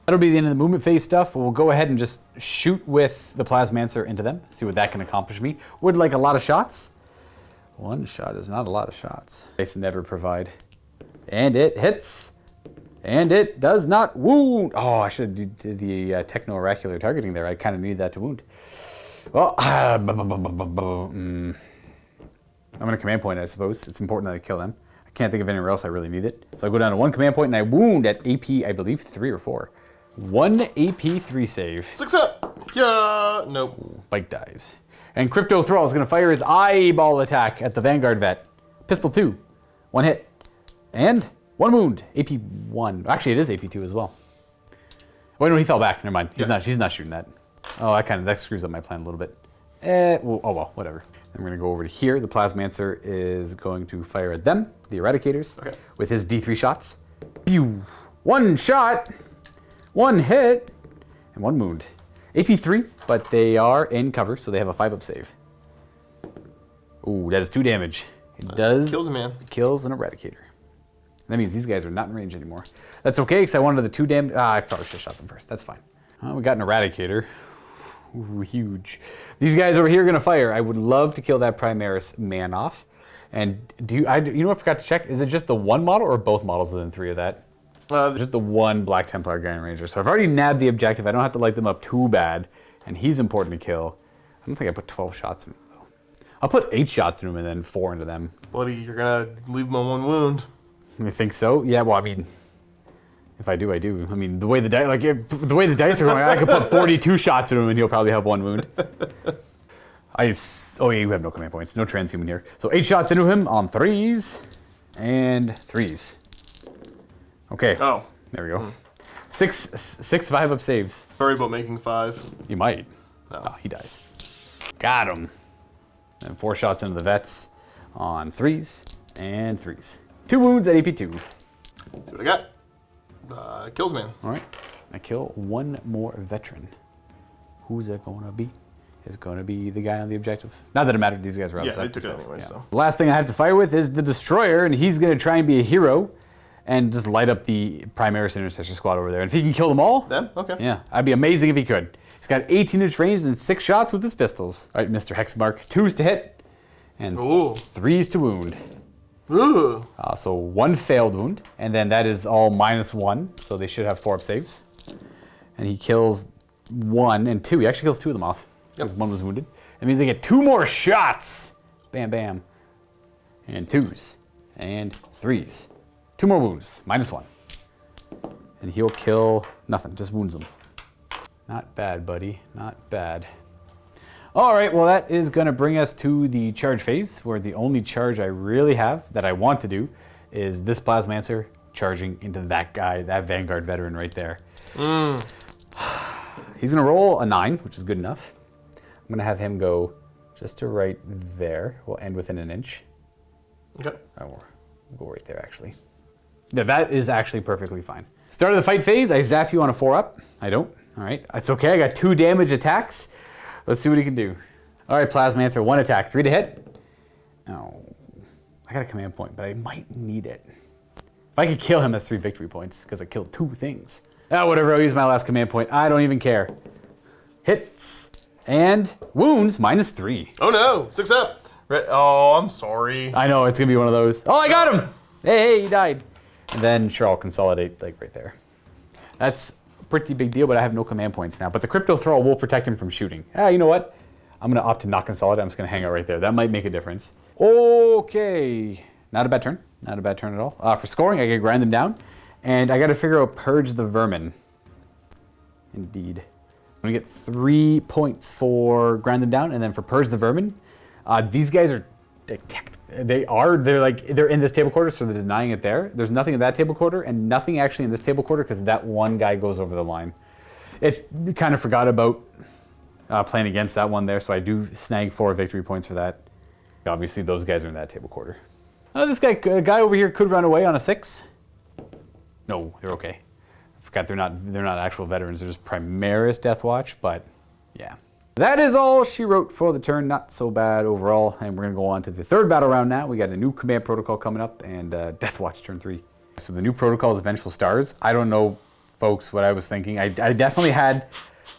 That'll be the end of the movement phase stuff. We'll go ahead and just shoot with the Plasmancer into them, see what that can accomplish me. Would like a lot of shots. 1 shot is not a lot of shots. They never provide. And it hits. And it does not wound. Oh, I should have did the techno-oracular targeting there. I kind of need that to wound. Well, I'm going to command point, I suppose. It's important that I kill them. I can't think of anywhere else I really need it. So I go down to 1 command point and I wound at AP, I believe, 3 or 4. 1 AP 3 save. 6 up. Yeah. Nope. Bite dies. And Crypto Thrall is going to fire his eyeball attack at the Vanguard vet. Pistol 2. 1 hit. And 1 wound. AP 1. Actually, it is AP 2 as well. Wait, no, he fell back. Never mind. He's not shooting that. Oh, that screws up my plan a little bit. Well, oh well, whatever. I'm going to go over to here. The Plasmancer is going to fire at them, the Eradicators, with his D3 shots. Pew! 1 shot, 1 hit, and 1 wound. AP 3, but they are in cover, so they have a 5-up save. Ooh, that is 2 damage. It does kills a man. Kills an Eradicator. That means these guys are not in range anymore. That's okay, because I wanted the 2 damage. I probably should have shot them first. That's fine. We got an Eradicator. Ooh, huge. These guys over here are going to fire. I would love to kill that Primaris man off. And you know what I forgot to check? Is it just the 1 model or both models within 3 of that? Just the 1 Black Templar Grand Ranger. So I've already nabbed the objective. I don't have to light them up too bad. And he's important to kill. I don't think I put 12 shots in him, though. I'll put 8 shots in him and then 4 into them. Buddy, you're going to leave him on 1 wound. You think so? Yeah, well, I mean, if I do, I do. I mean, the way the dice, the way the dice are going, I could put 42 shots in him and he'll probably have 1 wound. Oh yeah, you have no command points. No transhuman here. So 8 shots into him on 3s and 3s. Okay. Oh. There we go. 6 5-up saves. Sorry about making 5. You might. No. Oh, he dies. Got him. And 4 shots into the vets on 3s and 3s. 2 wounds at AP 2. See what I got. Kills a man. All right. I kill 1 more veteran. Who's that going to be? It's going to be the guy on the objective. Not that it mattered. These guys are Yeah, outside. they took it anyway, so. The last thing I have to fire with is the Destroyer, and he's going to try and be a hero and just light up the Primaris Intercessor squad over there. And if he can kill them all, Them? Okay. yeah, that'd be amazing if he could. He's got 18-inch range and 6 shots with his pistols. All right, Mr. Hexmark, 2s to hit and Ooh. 3s to wound. Ooh. So 1 failed wound, and then that is all -1, so they should have 4-up saves. And he kills 1 and 2. He actually kills 2 of them off because 1 was wounded. That means they get 2 more shots. Bam, bam. And 2s and 3s. 2 more wounds, -1. And he'll kill nothing, just wounds them. Not bad, buddy, not bad. All right, well, that is going to bring us to the charge phase, where the only charge I really have that I want to do is this Plasmancer charging into that guy, that Vanguard veteran right there. He's going to roll a 9, which is good enough. I'm going to have him go just to right there. We'll end within an inch. Okay. Oh, we'll go right there, actually. Yeah, that is actually perfectly fine. Start of the fight phase, I zap you on a 4-up. I don't. All right, it's okay. I got 2 damage attacks. Let's see what he can do. All right, Plasmancer, 1 attack, 3 to hit. Oh, I got a command point, but I might need it. If I could kill him, that's 3 victory points, because I killed 2 things. Whatever, I'll use my last command point. I don't even care. Hits and wounds, -3. Oh no, 6 up. Oh, I'm sorry. I know, it's going to be one of those. Oh, I got him! Hey, he died. And then, sure, I'll consolidate, like, right there. That's a pretty big deal, but I have no command points now. But the Crypto Thrall will protect him from shooting. You know what? I'm going to opt to not consolidate. I'm just going to hang out right there. That might make a difference. Okay. Not a bad turn. Not a bad turn at all. For scoring, I got to grind them down. And I got to figure out Purge the Vermin. Indeed. I'm going to get 3 points for grind them down, and then for Purge the Vermin. These guys are... They're in this table quarter, so they're denying it there. There's nothing in that table quarter, and nothing actually in this table quarter, because that one guy goes over the line. It kind of forgot about playing against that one there, so I do snag 4 victory points for that. Obviously, those guys are in that table quarter. This guy over here could run away on a 6. No, they're okay. I forgot they're not actual veterans. They're just Primaris Deathwatch, but yeah. That is all she wrote for the turn. Not so bad overall. And we're going to go on to the 3rd battle round now. We got a new command protocol coming up and Deathwatch turn 3. So the new protocol is Vengeful Stars. I don't know, folks, what I was thinking. I definitely had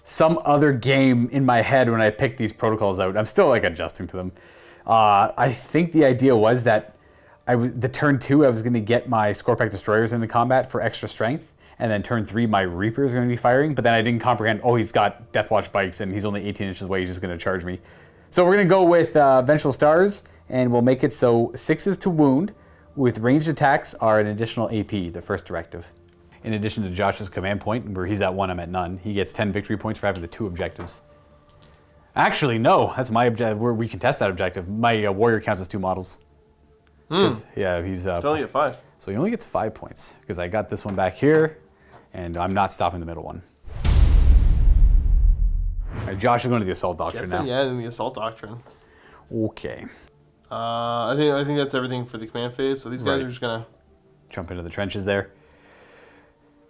some other game in my head when I picked these protocols out. I'm still like adjusting to them. I think the idea was that the turn 2, I was going to get my Scorpack Destroyers into combat for extra strength. And then turn 3, my Reaper is going to be firing. But then I didn't comprehend, he's got Deathwatch bikes and he's only 18 inches away. He's just going to charge me. So we're going to go with Vengeful Stars and we'll make it so 6s to wound, with ranged attacks are an additional AP, the first directive. In addition to Josh's command point, where he's at 1, I'm at none, he gets 10 victory points for having the 2 objectives. Actually, no, that's my objective. We can test that objective. My warrior counts as 2 models. Yeah, he's... Tell you at 5. So he only gets 5 points, because I got this one back here, and I'm not stopping the middle one. All right, Josh is going to the Assault Doctrine now. Yeah, in the Assault Doctrine. Okay. I think that's everything for the command phase. So these guys are just gonna jump into the trenches there.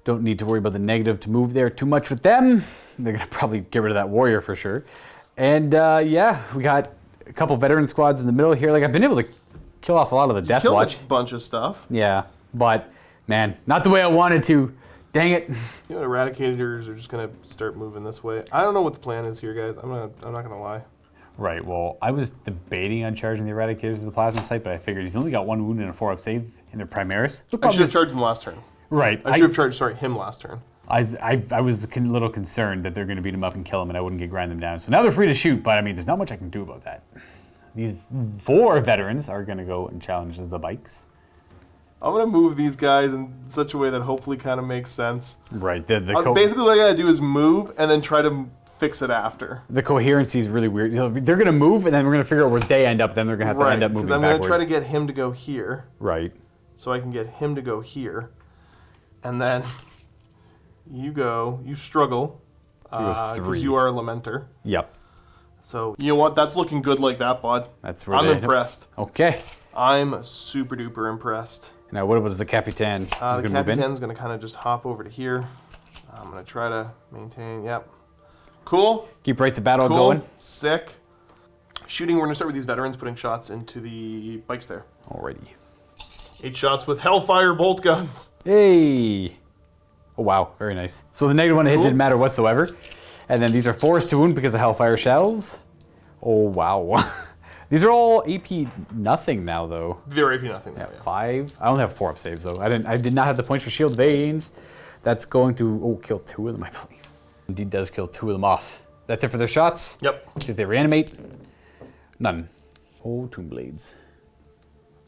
Don't need to worry about the negative to move there too much with them. They're gonna probably get rid of that warrior for sure. And yeah, we got a couple veteran squads in the middle here. Like I've been able to kill off a lot of the Deathwatch. Killed a bunch of stuff. Yeah, but man, not the way I wanted to. Dang it. You know, Eradicators are just gonna start moving this way. I don't know what the plan is here, guys. I'm not gonna lie. Right, well, I was debating on charging the Eradicators to the plasma site, but I figured he's only got 1 wound and a 4-up save in their Primaris. So I should have charged him last turn. Right. I should have charged, him last turn. I was a little concerned that they're going to beat him up and kill him and I wouldn't grind them down. So now they're free to shoot, but I mean, there's not much I can do about that. These 4 veterans are going to go and challenge the bikes. I'm going to move these guys in such a way that hopefully kind of makes sense. Right. Basically, what I got to do is move and then try to fix it after. The coherency is really weird. They're going to move, and then we're going to figure out where they end up. Then they're going to have to end up moving backwards. Because I'm going to try to get him to go here. Right. So I can get him to go here. And then you go, you struggle. Because you are a Lamenter. Yep. So, you know what? That's looking good like that, bud. That's where I'm impressed. Okay. I'm super duper impressed. Now, what was the Capitan? The Capitan's going to kind of just hop over to here. I'm going to try to maintain, yep. Cool. Keep rates of battle going. Sick. Shooting, we're going to start with these veterans putting shots into the bikes there. Alrighty. 8 shots with Hellfire bolt guns. Hey. Oh, wow. Very nice. So the negative one hit didn't matter whatsoever. And then these are 4s to wound because of Hellfire shells. Oh, wow. These are all AP nothing now, though. They're AP nothing now, yeah. 5. I only have 4-up saves, though. I did not have the points for shield veins. That's going to, kill 2 of them, I believe. Indeed does kill 2 of them off. That's it for their shots? Yep. See if they reanimate. None. Oh, Tomb Blades.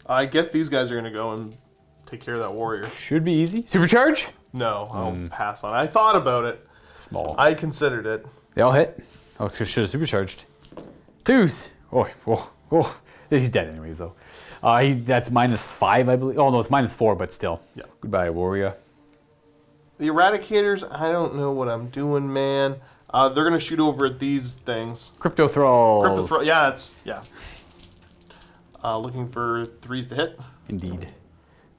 I guess these guys are going to go and take care of that warrior. Should be easy. Supercharge? No, I'll pass on it. I thought about it. Small. I considered it. They all hit? Oh, should have supercharged. 2s. Oh. He's dead anyways, though. That's -5, I believe. Oh, no, it's -4, but still. Yeah. Goodbye, warrior. The Eradicators, I don't know what I'm doing, man. They're going to shoot over at these things. Crypto Thralls. Yeah. Looking for 3s to hit. Indeed.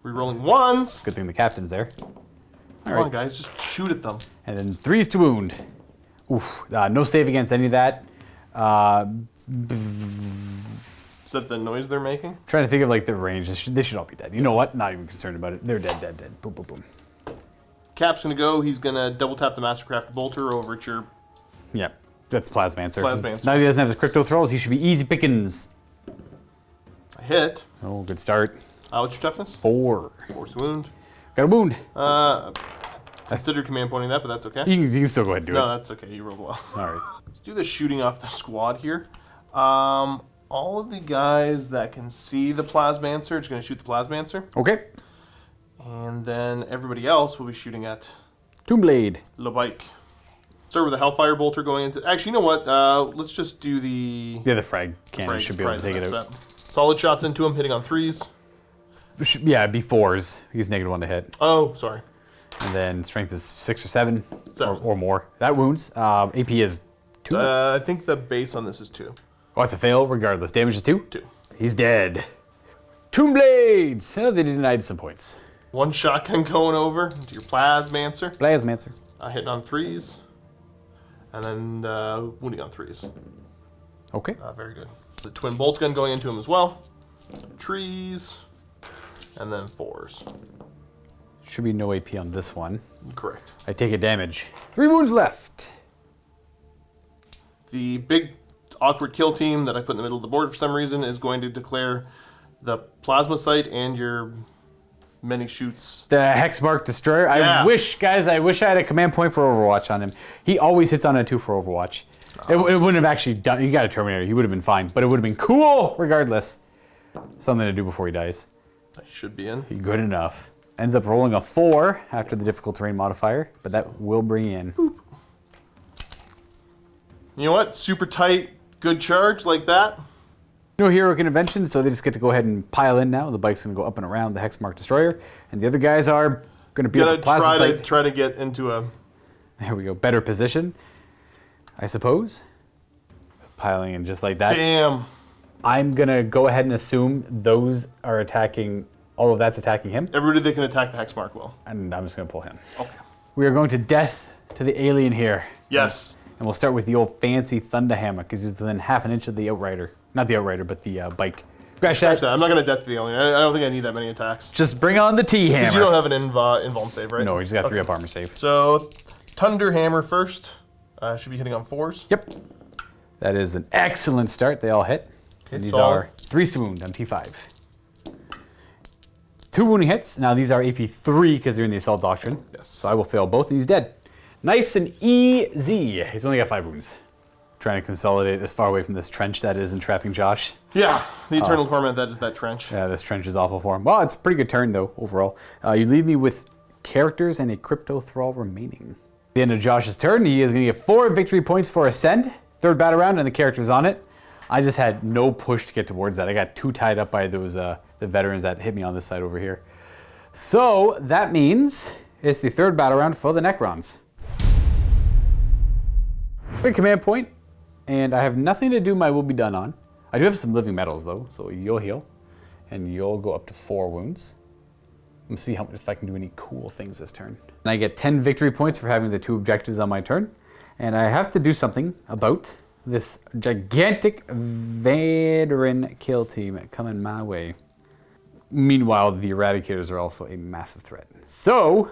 Rerolling 1s. Good thing the captain's there. Come on, guys, just shoot at them. And then 3s to wound. Oof. No save against any of that. Is that the noise they're making? Trying to think of like the range. They should all be dead. You know what? Not even concerned about it. They're dead. Boom, boom, boom. Cap's gonna go. He's gonna double tap the Mastercraft Bolter over at your. Yeah, that's Plasmancer. Plasmancer. Now he doesn't have his Crypto Thralls. He should be easy pickings. A hit. Oh, good start. What's your toughness? 4. Force wound. Got a wound. Consider command pointing that, but that's okay. You can still go ahead and do it. No, that's okay. You rolled well. All right. Let's do the shooting off the squad here. All of the guys that can see the Plasmancer are going to shoot the Plasmancer. Okay. And then everybody else will be shooting at Tomb Blade. Le Bike. Start with a Hellfire Bolter going into... Actually, you know what? Let's just do the... Yeah, the frag cannon should be able to take it out. Solid shots into him, hitting on 3s. Yeah, it'd be 4s. He's -1 to hit. Oh, sorry. And then strength is 6 or 7, 7. Or more. That wounds. AP is 2. I think the base on this is 2. Oh, it's a fail regardless. Damage is 2? 2. He's dead. Tomb Blades! Oh, they denied some points. 1 shotgun going over into your Plasmancer. Plasmancer. Hitting on 3s. And then wounding on 3s. Okay. Very good. The twin bolt gun going into him as well. Trees. And then 4s. Should be no AP on this one. Correct. I take a damage. 3 wounds left. The big awkward kill team that I put in the middle of the board for some reason is going to declare the plasma site and your many shoots. The Hexmark Destroyer. Yeah. I wish I had a command point for Overwatch on him. He always hits on a 2 for Overwatch. It wouldn't have actually done. You got a Terminator. He would have been fine, but it would have been cool regardless. Something to do before he dies. I should be in. Good enough. Ends up rolling a 4 after the difficult terrain modifier, but that will bring you in. Boop. You know what? Super tight, good charge like that. No hero intervention, so they just get to go ahead and pile in now. The bike's going to go up and around the Hexmark Destroyer, and the other guys are going to be at the plasma site. Try to get into a... There we go. Better position, I suppose. Piling in just like that. Bam. I'm going to go ahead and assume those are attacking, all of that's attacking him. Everybody that can attack the Hexmark will. And I'm just going to pull him. Okay. We are going to death to the alien here. Yes. And we'll start with the old fancy Thunderhammer, because he's within half an inch of the Outrider. Not the Outrider, but the bike. Scratch that. I'm not going to death to the alien. I don't think I need that many attacks. Just bring on the T-Hammer. Because you don't have an invuln save, right? No, he's got 3 up armor save. So, Thunderhammer first. Should be hitting on 4s. Yep. That is an excellent start. They all hit. And these are 3 to wound on T5. 2 wounding hits. Now these are AP 3 because they're in the Assault Doctrine. Yes. So I will fail both and he's dead. Nice and easy. He's only got 5 wounds. Trying to consolidate as far away from this trench that is entrapping Josh. Yeah, the Eternal Torment, that is that trench. Yeah, this trench is awful for him. Well, it's a pretty good turn though, overall. You leave me with characters and a Crypto Thrall remaining. At the end of Josh's turn, he is going to get 4 victory points for Ascend. 3rd battle round and the character's on it. I just had no push to get towards that. I got too tied up by those the veterans that hit me on this side over here. So that means it's the 3rd battle round for the Necrons. Big command point, and I have nothing to do my will be done on. I do have some living metals though, so you'll heal, and you'll go up to 4 wounds. Let me see if I can do any cool things this turn. And I get 10 victory points for having the 2 objectives on my turn, and I have to do something about this gigantic veteran kill team coming my way. Meanwhile, the Eradicators are also a massive threat. So,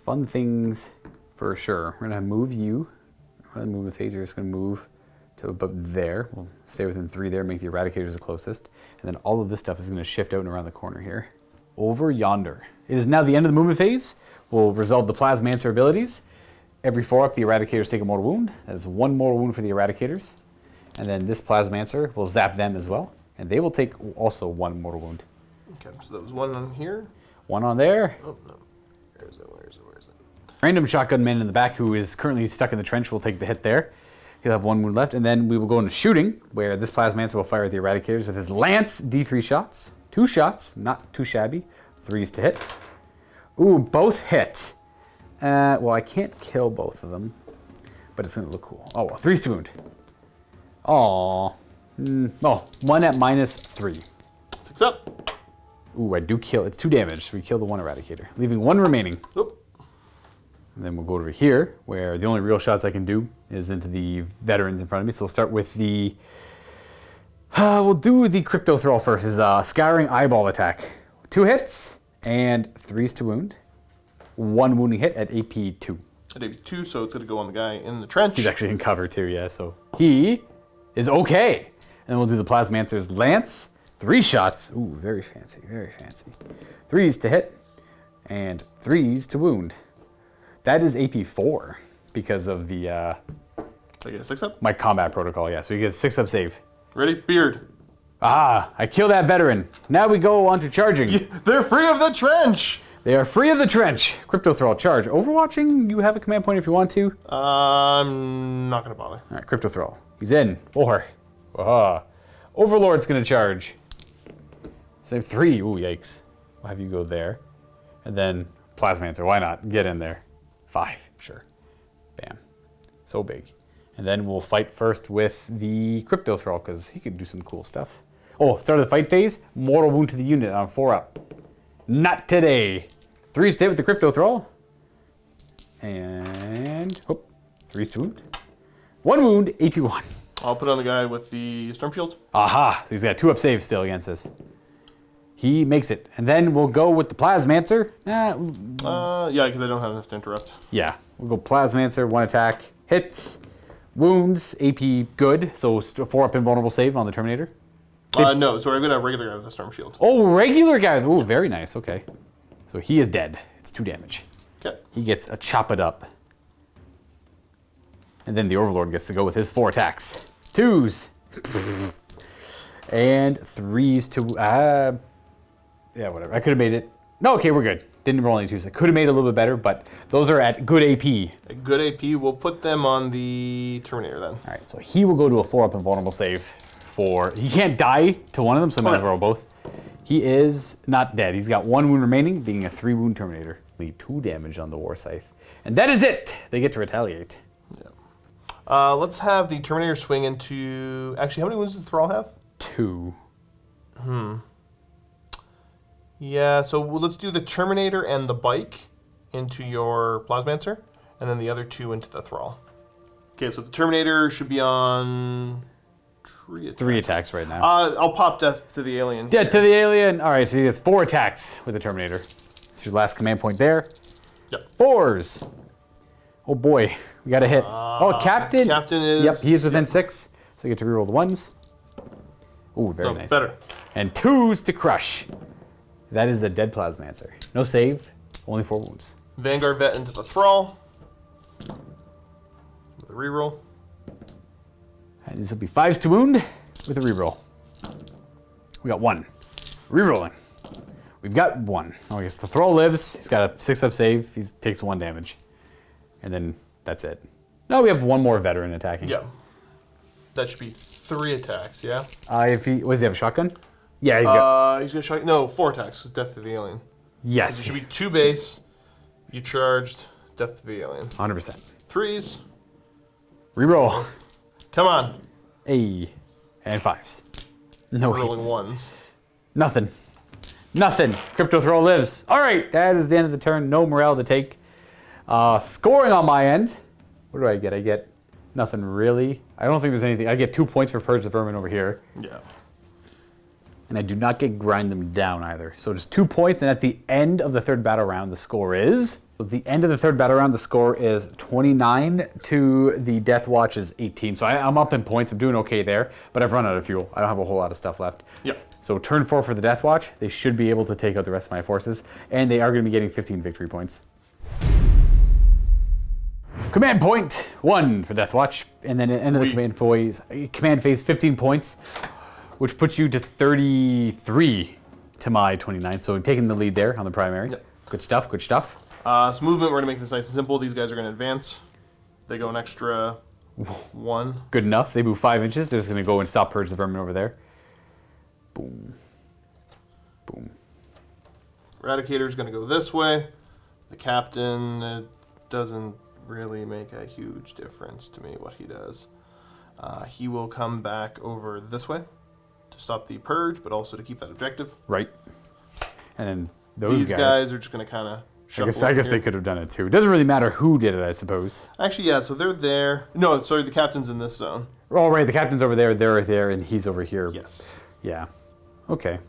fun things for sure. We're gonna move you. We're gonna move the phaser. It's gonna move to about there. We'll stay within 3 there, make the Eradicators the closest. And then all of this stuff is gonna shift out and around the corner here. Over yonder. It is now the end of the movement phase. We'll resolve the Plasmancer abilities. Every 4 up, the Eradicators take a mortal wound. That is 1 mortal wound for the Eradicators. And then this Plasmancer will zap them as well. And they will take also 1 mortal wound. Okay, so that was 1 on here. 1 on there. Oh, no. Where is it? Random shotgun man in the back who is currently stuck in the trench will take the hit there. He'll have 1 wound left. And then we will go into shooting, where this Plasmancer will fire at the Eradicators with his Lance D3 shots. 2 shots, not too shabby. 3s to hit. Ooh, both hit. Well, I can't kill both of them, but it's going to look cool. Oh, well, 3s to wound. Aww. Oh, 1 at -3. 6 up. Ooh, I do kill. It's 2 damage, so we kill the 1 Eradicator, leaving 1 remaining. Oop. And then we'll go over here, where the only real shots I can do is into the veterans in front of me. So we'll start with the... we'll do the Crypto Thrall first. Is a Scouring Eyeball attack. 2 hits and 3s to wound. 1 wounding hit at AP 2. At AP 2, so it's going to go on the guy in the trench. He's actually in cover too, yeah, so he is okay. And we'll do the Plasmancer's Lance. 3 shots. Ooh, very fancy, very fancy. 3s to hit and 3s to wound. That is AP 4 because of the... I get a 6 up? My combat protocol, yeah, so you get a 6 up save. Ready? Beard. Ah, I killed that veteran. Now we go on to charging. Yeah, they're free of the trench! They are free of the trench. Crypto Thrall, charge. Overwatching, you have a command point if you want to. I'm not going to bother. All right, Crypto Thrall. He's in. 4. Aha. Overlord's going to charge. Save 3. Ooh, yikes. We'll have you go there. And then Plasmancer. Why not? Get in there. 5. Sure. Bam. So big. And then we'll fight first with the Crypto Thrall because he could do some cool stuff. Oh, start of the fight phase. Mortal wound to the unit on 4 up. Not today. 3s to hit with the Crypto Thrall. And, 3s to wound. 1 wound, AP 1. I'll put on the guy with the Storm Shield. Aha, so he's got 2 up save still against us. He makes it. And then we'll go with the Plasmancer. Yeah, because I don't have enough to interrupt. Yeah, we'll go Plasmancer, 1 attack. Hits, wounds, AP good. So 4 up invulnerable save on the Terminator. No, sorry, I'm going to have regular guy with the Storm Shield. Oh, regular guy. Oh, very nice. Okay. So he is dead. It's 2 damage. Okay. He gets a chop it up. And then the Overlord gets to go with his 4 attacks. 2s. And 3s to... yeah, whatever. I could have made it... No, okay, we're good. Didn't roll any 2s. I could have made it a little bit better, but those are at good AP. A good AP. We'll put them on the Terminator then. All right, so he will go to a 4-up invulnerable save for... He can't die to one of them, so I'm going to roll both. He is not dead. He's got 1 wound remaining, being a 3-wound Terminator. Lead 2 damage on the War Scythe. And that is it! They get to retaliate. Yeah. Let's have the Terminator swing into... Actually, how many wounds does the Thrall have? 2. Yeah, so let's do the Terminator and the bike into your Plasmancer, and then the other 2 into the Thrall. Okay, so the Terminator should be on 3 attacks right now. I'll pop Death to the Alien. Death to the Alien. All right, so he gets 4 attacks with the Terminator. That's your last command point there. Yep. 4s. Oh boy, we got a hit. Captain. Captain is... Yep, he's within 6, so you get to reroll the 1s. Ooh, very nice. Better. And 2s to crush. That is the dead Plasmancer. No save, only 4 wounds. Vanguard Vet into the Thrall. With a reroll. And this will be 5s to wound with a reroll. We got 1. Rerolling. We've got 1. Oh, I guess the Thrall lives. He's got a 6-up save. He takes 1 damage. And then that's it. No, we have 1 more veteran attacking. Yeah. That should be 3 attacks, yeah? If he... Does he have a shotgun? Yeah, he's got... He's gonna shot... No, 4 attacks. Death to the Alien. Yes. It should be 2 base. You charged. Death to the Alien. 100%. 3s. Reroll. Come on. Hey. And 5s. No hit. Rolling 1s. Nothing. Nothing. Crypto Thrall lives. All right, that is the end of the turn. No morale to take. Scoring on my end. What do I get? I get nothing really. I don't think there's anything. I get 2 points for Purge the Vermin over here. Yeah. And I do not get Grind Them Down either. So just 2 points, and at the end of the 3rd battle round, the score is... At the end of the 3rd battle round, the score is 29 to the Deathwatch is 18. So I'm up in points. I'm doing okay there, but I've run out of fuel. I don't have a whole lot of stuff left. Yep. So turn 4 for the Deathwatch. They should be able to take out the rest of my forces, and they are going to be getting 15 victory points. Command point 1 for Deathwatch, and then at the end of the command phase 15 points, which puts you to 33 to my 29. So taking the lead there on the primary. Yep. Good stuff, good stuff. So movement, we're going to make this nice and simple. These guys are going to advance. They go an extra 1. Good enough. They move 5 inches. They're just going to go and stop Purge the Vermin over there. Boom. Boom. Eradicator's going to go this way. The Captain, it doesn't really make a huge difference to me what he does. He will come back over this way to stop the Purge, but also to keep that objective. Right. And then these guys are just going to kind of shuffle. I guess they could have done it too. It doesn't really matter who did it, I suppose. Actually, yeah, so they're there. No, sorry, the Captain's in this zone. Oh, right, the Captain's over there, they're right there, and he's over here. Yes. Yeah. Okay.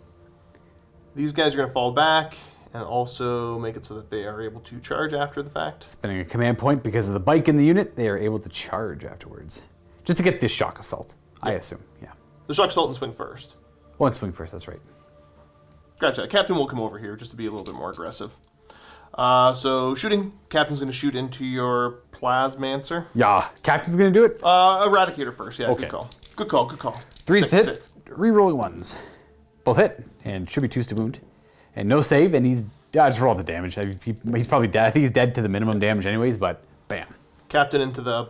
These guys are going to fall back and also make it so that they are able to charge after the fact. Spending a command point because of the bike in the unit, they are able to charge afterwards. Just to get this shock assault, I assume, yeah. The shock assault and swing first. One swing first, that's right. Gotcha. Captain will come over here just to be a little bit more aggressive. So shooting, Captain's going to shoot into your Plasmancer. Yeah, Captain's going to do it? Eradicator first, yeah, okay. Good call. Good call, good call. 3's to hit, re-rolling 1s. Both hit, and should be 2s to wound. And no save, and he's... just roll the damage. He's probably dead. I think he's dead to the minimum damage anyways, but bam. Captain into the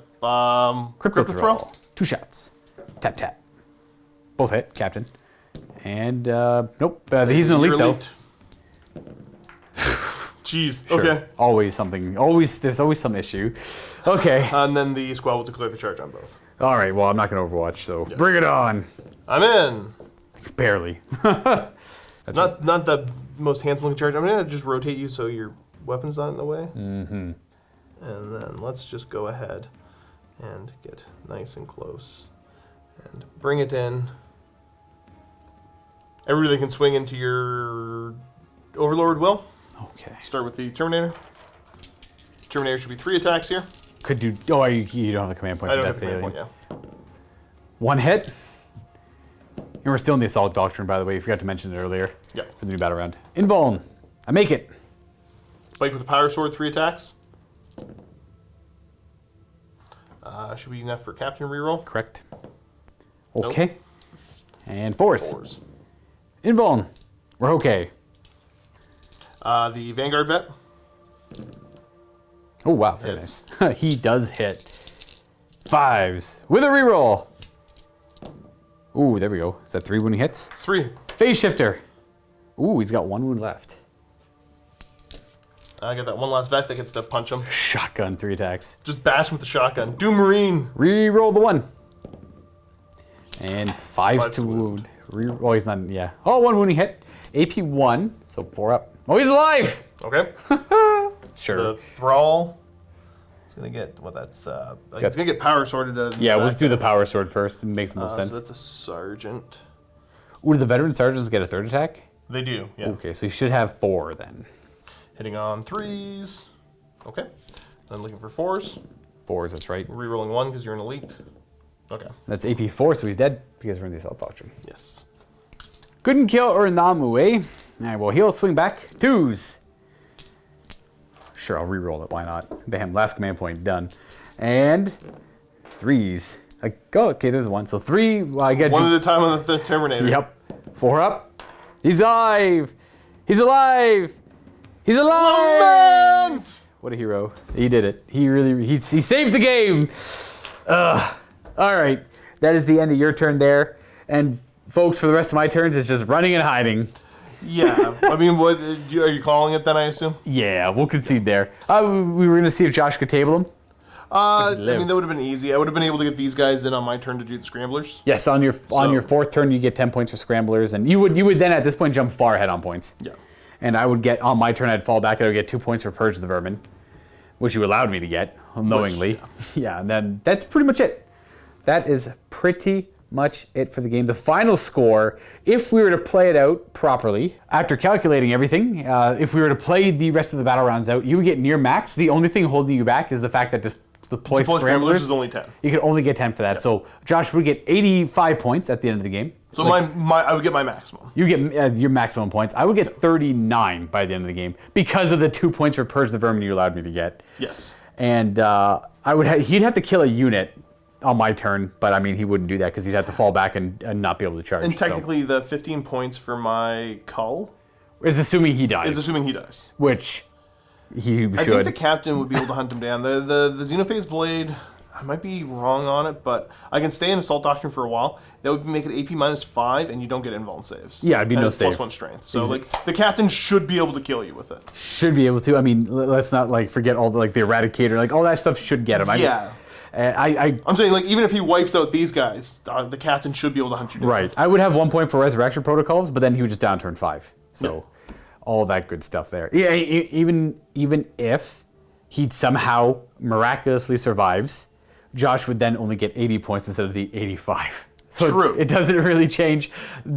Crypto Throw. 2 shots. Tap, tap. Both hit, Captain. And, nope. He's an elite, though. Jeez, Sure. Okay. Always something. There's always some issue. Okay. And then the squad will declare the charge on both. All right, well, I'm not going to Overwatch, so bring it on. I'm in. Barely. That's not the most handsome charge. I'm going to just rotate you so your weapon's not in the way. Mm-hmm. And then let's just go ahead and get nice and close. And bring it in. Everybody can swing into your Overlord will. Okay. Start with the Terminator. Terminator should be 3 attacks here. Could do... Oh, you don't have the command point. I don't have the command point, yeah. 1 hit. And we're still in the Assault Doctrine, by the way. You forgot to mention it earlier. Yeah. For the new battle round. Invuln. I make it. Spike with a Power Sword, 3 attacks. Should be enough for Captain reroll. Correct. Okay. Nope. And force. 4s. Invuln. We're okay. The Vanguard vet. Oh, wow. Very Hits. nice. He does hit. 5s. With a reroll. Ooh, there we go. Is that 3 wounding hits? 3. Phase shifter. Ooh, he's got 1 wound left. I got that one last vet that gets to punch him. Shotgun, 3 attacks. Just bash him with the shotgun. Doom Marine. Reroll the 1. And 5s Fives to to wound. Oh, he's not, yeah. Oh, 1 wounding hit. AP 1, so 4 up. Oh, he's alive! Okay. Sure. The Thrall. It's gonna get it's gonna get power sorted. Yeah, let's do the power sword first. It makes the most sense. So that's a sergeant. Ooh, do the veteran sergeants get a 3rd attack? They do. Yeah. Okay, so he should have 4 then. Hitting on 3s. Okay. Then looking for 4s. 4s, that's right. Rerolling 1 because you're an elite. Okay. That's AP 4, so he's dead because we're in the assault doctrine. Yes. Couldn't kill Urnamu, eh? Alright, well, he'll swing back. 2s. Sure, I'll re-roll it. Why not? Bam, last command point, done. And 3s. Okay, there's 1. So 3, well, I get 1 at a time on the Terminator. Yep. 4 up. He's alive! He's alive! He's alive! Lament! What a hero. He did it. He saved the game! Alright, that is the end of your turn there. And folks, for the rest of my turns, it's just running and hiding. Yeah. I mean, what are you calling it then, I assume? Yeah, we'll concede there. We were going to see if Josh could table him. I mean, that would have been easy. I would have been able to get these guys in on my turn to do the scramblers. Yes, on your 4th turn, you get 10 points for scramblers, and you would then at this point jump far ahead on points. Yeah. And I would get, on my turn, I'd fall back, I would get 2 points for Purge the Vermin, which you allowed me to get, knowingly. Yeah, and then that's pretty much it. That is pretty much it for the game. The final score, if we were to play it out properly, after calculating everything, if we were to play the rest of the battle rounds out, you would get near max. The only thing holding you back is the fact that deploy scramblers is only 10. You could only get 10 for that. Yeah. So Josh would get 85 points at the end of the game. So I would get my maximum. You get your maximum points. I would get 39 by the end of the game because of the 2 points for Purge the Vermin you allowed me to get. Yes. And he'd have to kill a unit on my turn, but I mean he wouldn't do that because he'd have to fall back and not be able to charge. And technically, the 15 points for my cull is assuming he dies. Which he should. I think the captain would be able to hunt him down. The Xenophase Blade, I might be wrong on it, but I can stay in Assault Doctrine for a while. That would make it AP -5, and you don't get invuln saves. Yeah, it'd be no save. +1 strength. So the captain should be able to kill you with it. Should be able to. I mean, let's not forget all the Eradicator, all that stuff should get him. I'm saying even if he wipes out these guys, the captain should be able to hunt you down. Right. I would have 1 point for Resurrection Protocols, but then he would just down turn 5. So all that good stuff there. Yeah, even if he somehow miraculously survives, Josh would then only get 80 points instead of the 85. So True. It doesn't really change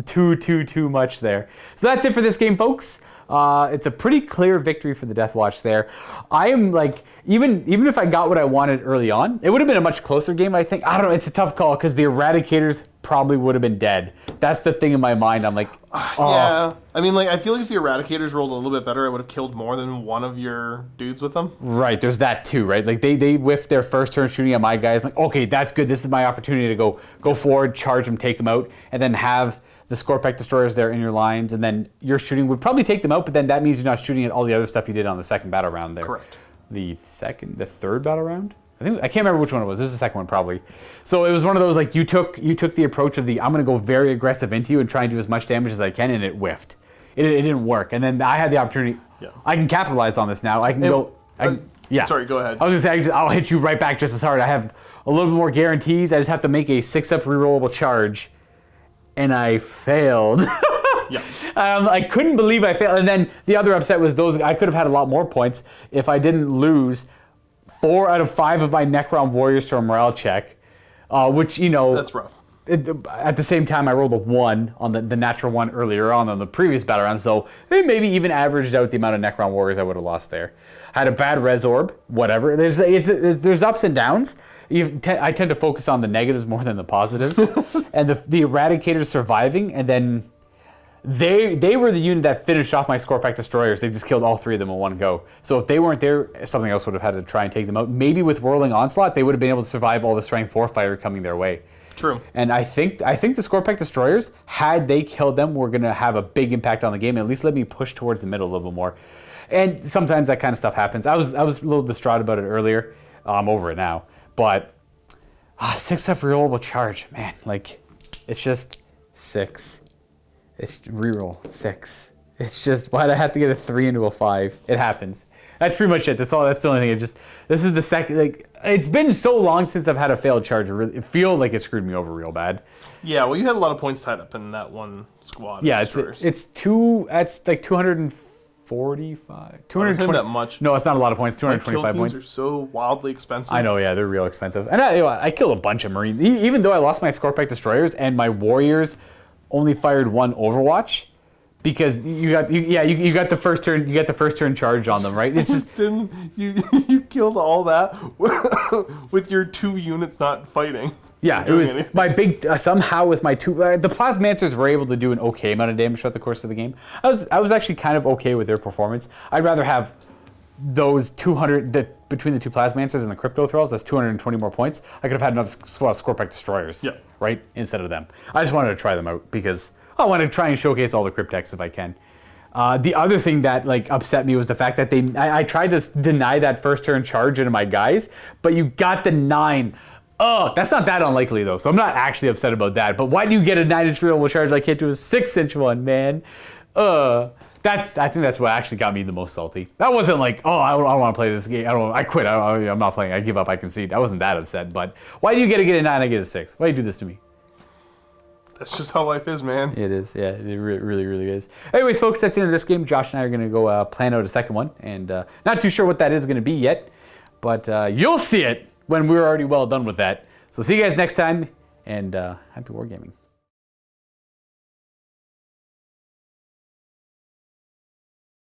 too much there. So that's it for this game, folks. It's a pretty clear victory for the Deathwatch there. I am even if I got what I wanted early on, it would have been a much closer game, I think. I don't know, it's a tough call because the Eradicators probably would have been dead. That's the thing in my mind. I'm like, oh. Yeah. I mean, I feel like if the Eradicators rolled a little bit better, I would have killed more than one of your dudes with them. Right, there's that too, right? They whiffed their first turn shooting at my guys. I'm like, okay, that's good. This is my opportunity to go forward, charge them, take them out, and then have the Scorpec destroyers there in your lines, and then your shooting would probably take them out, but then that means you're not shooting at all the other stuff you did on the second battle round there. Correct. The third battle round? I can't remember which one it was. This is the second one probably. So it was one of those you took the approach of I'm going to go very aggressive into you and try and do as much damage as I can, and it whiffed. It didn't work, and then I had the opportunity. Yeah. I can capitalize on this now. I can go. Sorry, go ahead. I was going to say I'll hit you right back just as hard. I have a little bit more guarantees. I just have to make a 6-up rerollable charge. And I failed. Yeah. I couldn't believe I failed. And then the other upset was I could have had a lot more points if I didn't lose 4 out of 5 of my Necron warriors to a morale check, which, That's rough. At the same time, I rolled a 1 on the natural 1 earlier on the previous battle round, so it maybe even averaged out the amount of Necron warriors I would have lost there. I had a bad res orb, whatever. There's ups and downs. I tend to focus on the negatives more than the positives. And the Eradicators surviving, and then they were the unit that finished off my Scorpec destroyers. They just killed all 3 of them in one go. So if they weren't there, something else would have had to try and take them out. Maybe with Whirling Onslaught, they would have been able to survive all the Strength 4 fire coming their way. True. And I think the Scorpec destroyers, had they killed them, were gonna have a big impact on the game, and at least let me push towards the middle a little bit more. And sometimes that kind of stuff happens. I was a little distraught about it earlier. I'm over it now. But 6 up rerollable charge, man. Like, it's just 6. It's reroll 6. It's just, why'd I have to get a 3 into a 5? It happens. That's pretty much it. That's the only thing. This is the second, like, it's been so long since I've had a failed charge. It feels like it screwed me over real bad. Yeah, well, you had a lot of points tied up in that one squad. Yeah, it's like 245. 220. That much. No, it's not a lot of points. 225 kill points. teams are so wildly expensive. I know, yeah, they're real expensive. And I killed a bunch of Marines. Even though I lost my Scorpec destroyers and my warriors only fired 1 Overwatch, because you got the first turn. You got the first turn charge on them, right? It's just you killed all that with your 2 units not fighting. Yeah, it was anything. My big somehow with my 2 the Plasmancers were able to do an okay amount of damage throughout the course of the game. I was actually kind of okay with their performance. I'd rather have those 200 between the 2 Plasmancers and the Crypto Thralls. That's 220 more points. I could have had another Scorpec destroyers, right, instead of them. I just wanted to try them out because I want to try and showcase all the Cryptex if I can. The other thing that like upset me was the fact that I tried to deny that first turn charge into my guys, but you got the 9. Oh, that's not that unlikely though, so I'm not actually upset about that. But why do you get a 9-inch rerollable charge like I can't do a 6-inch one, man? I think that's what actually got me the most salty. That wasn't like, oh, I don't want to play this game. I quit. I'm not playing. I give up. I concede. I wasn't that upset. But why do you get a 9? I get a 6. Why do you do this to me? That's just how life is, man. It is. Yeah, it really, really is. Anyways, folks, that's the end of this game. Josh and I are going to go plan out a second one, and not too sure what that is going to be yet, but you'll see it when we're already well done with that. So see you guys next time, and happy wargaming.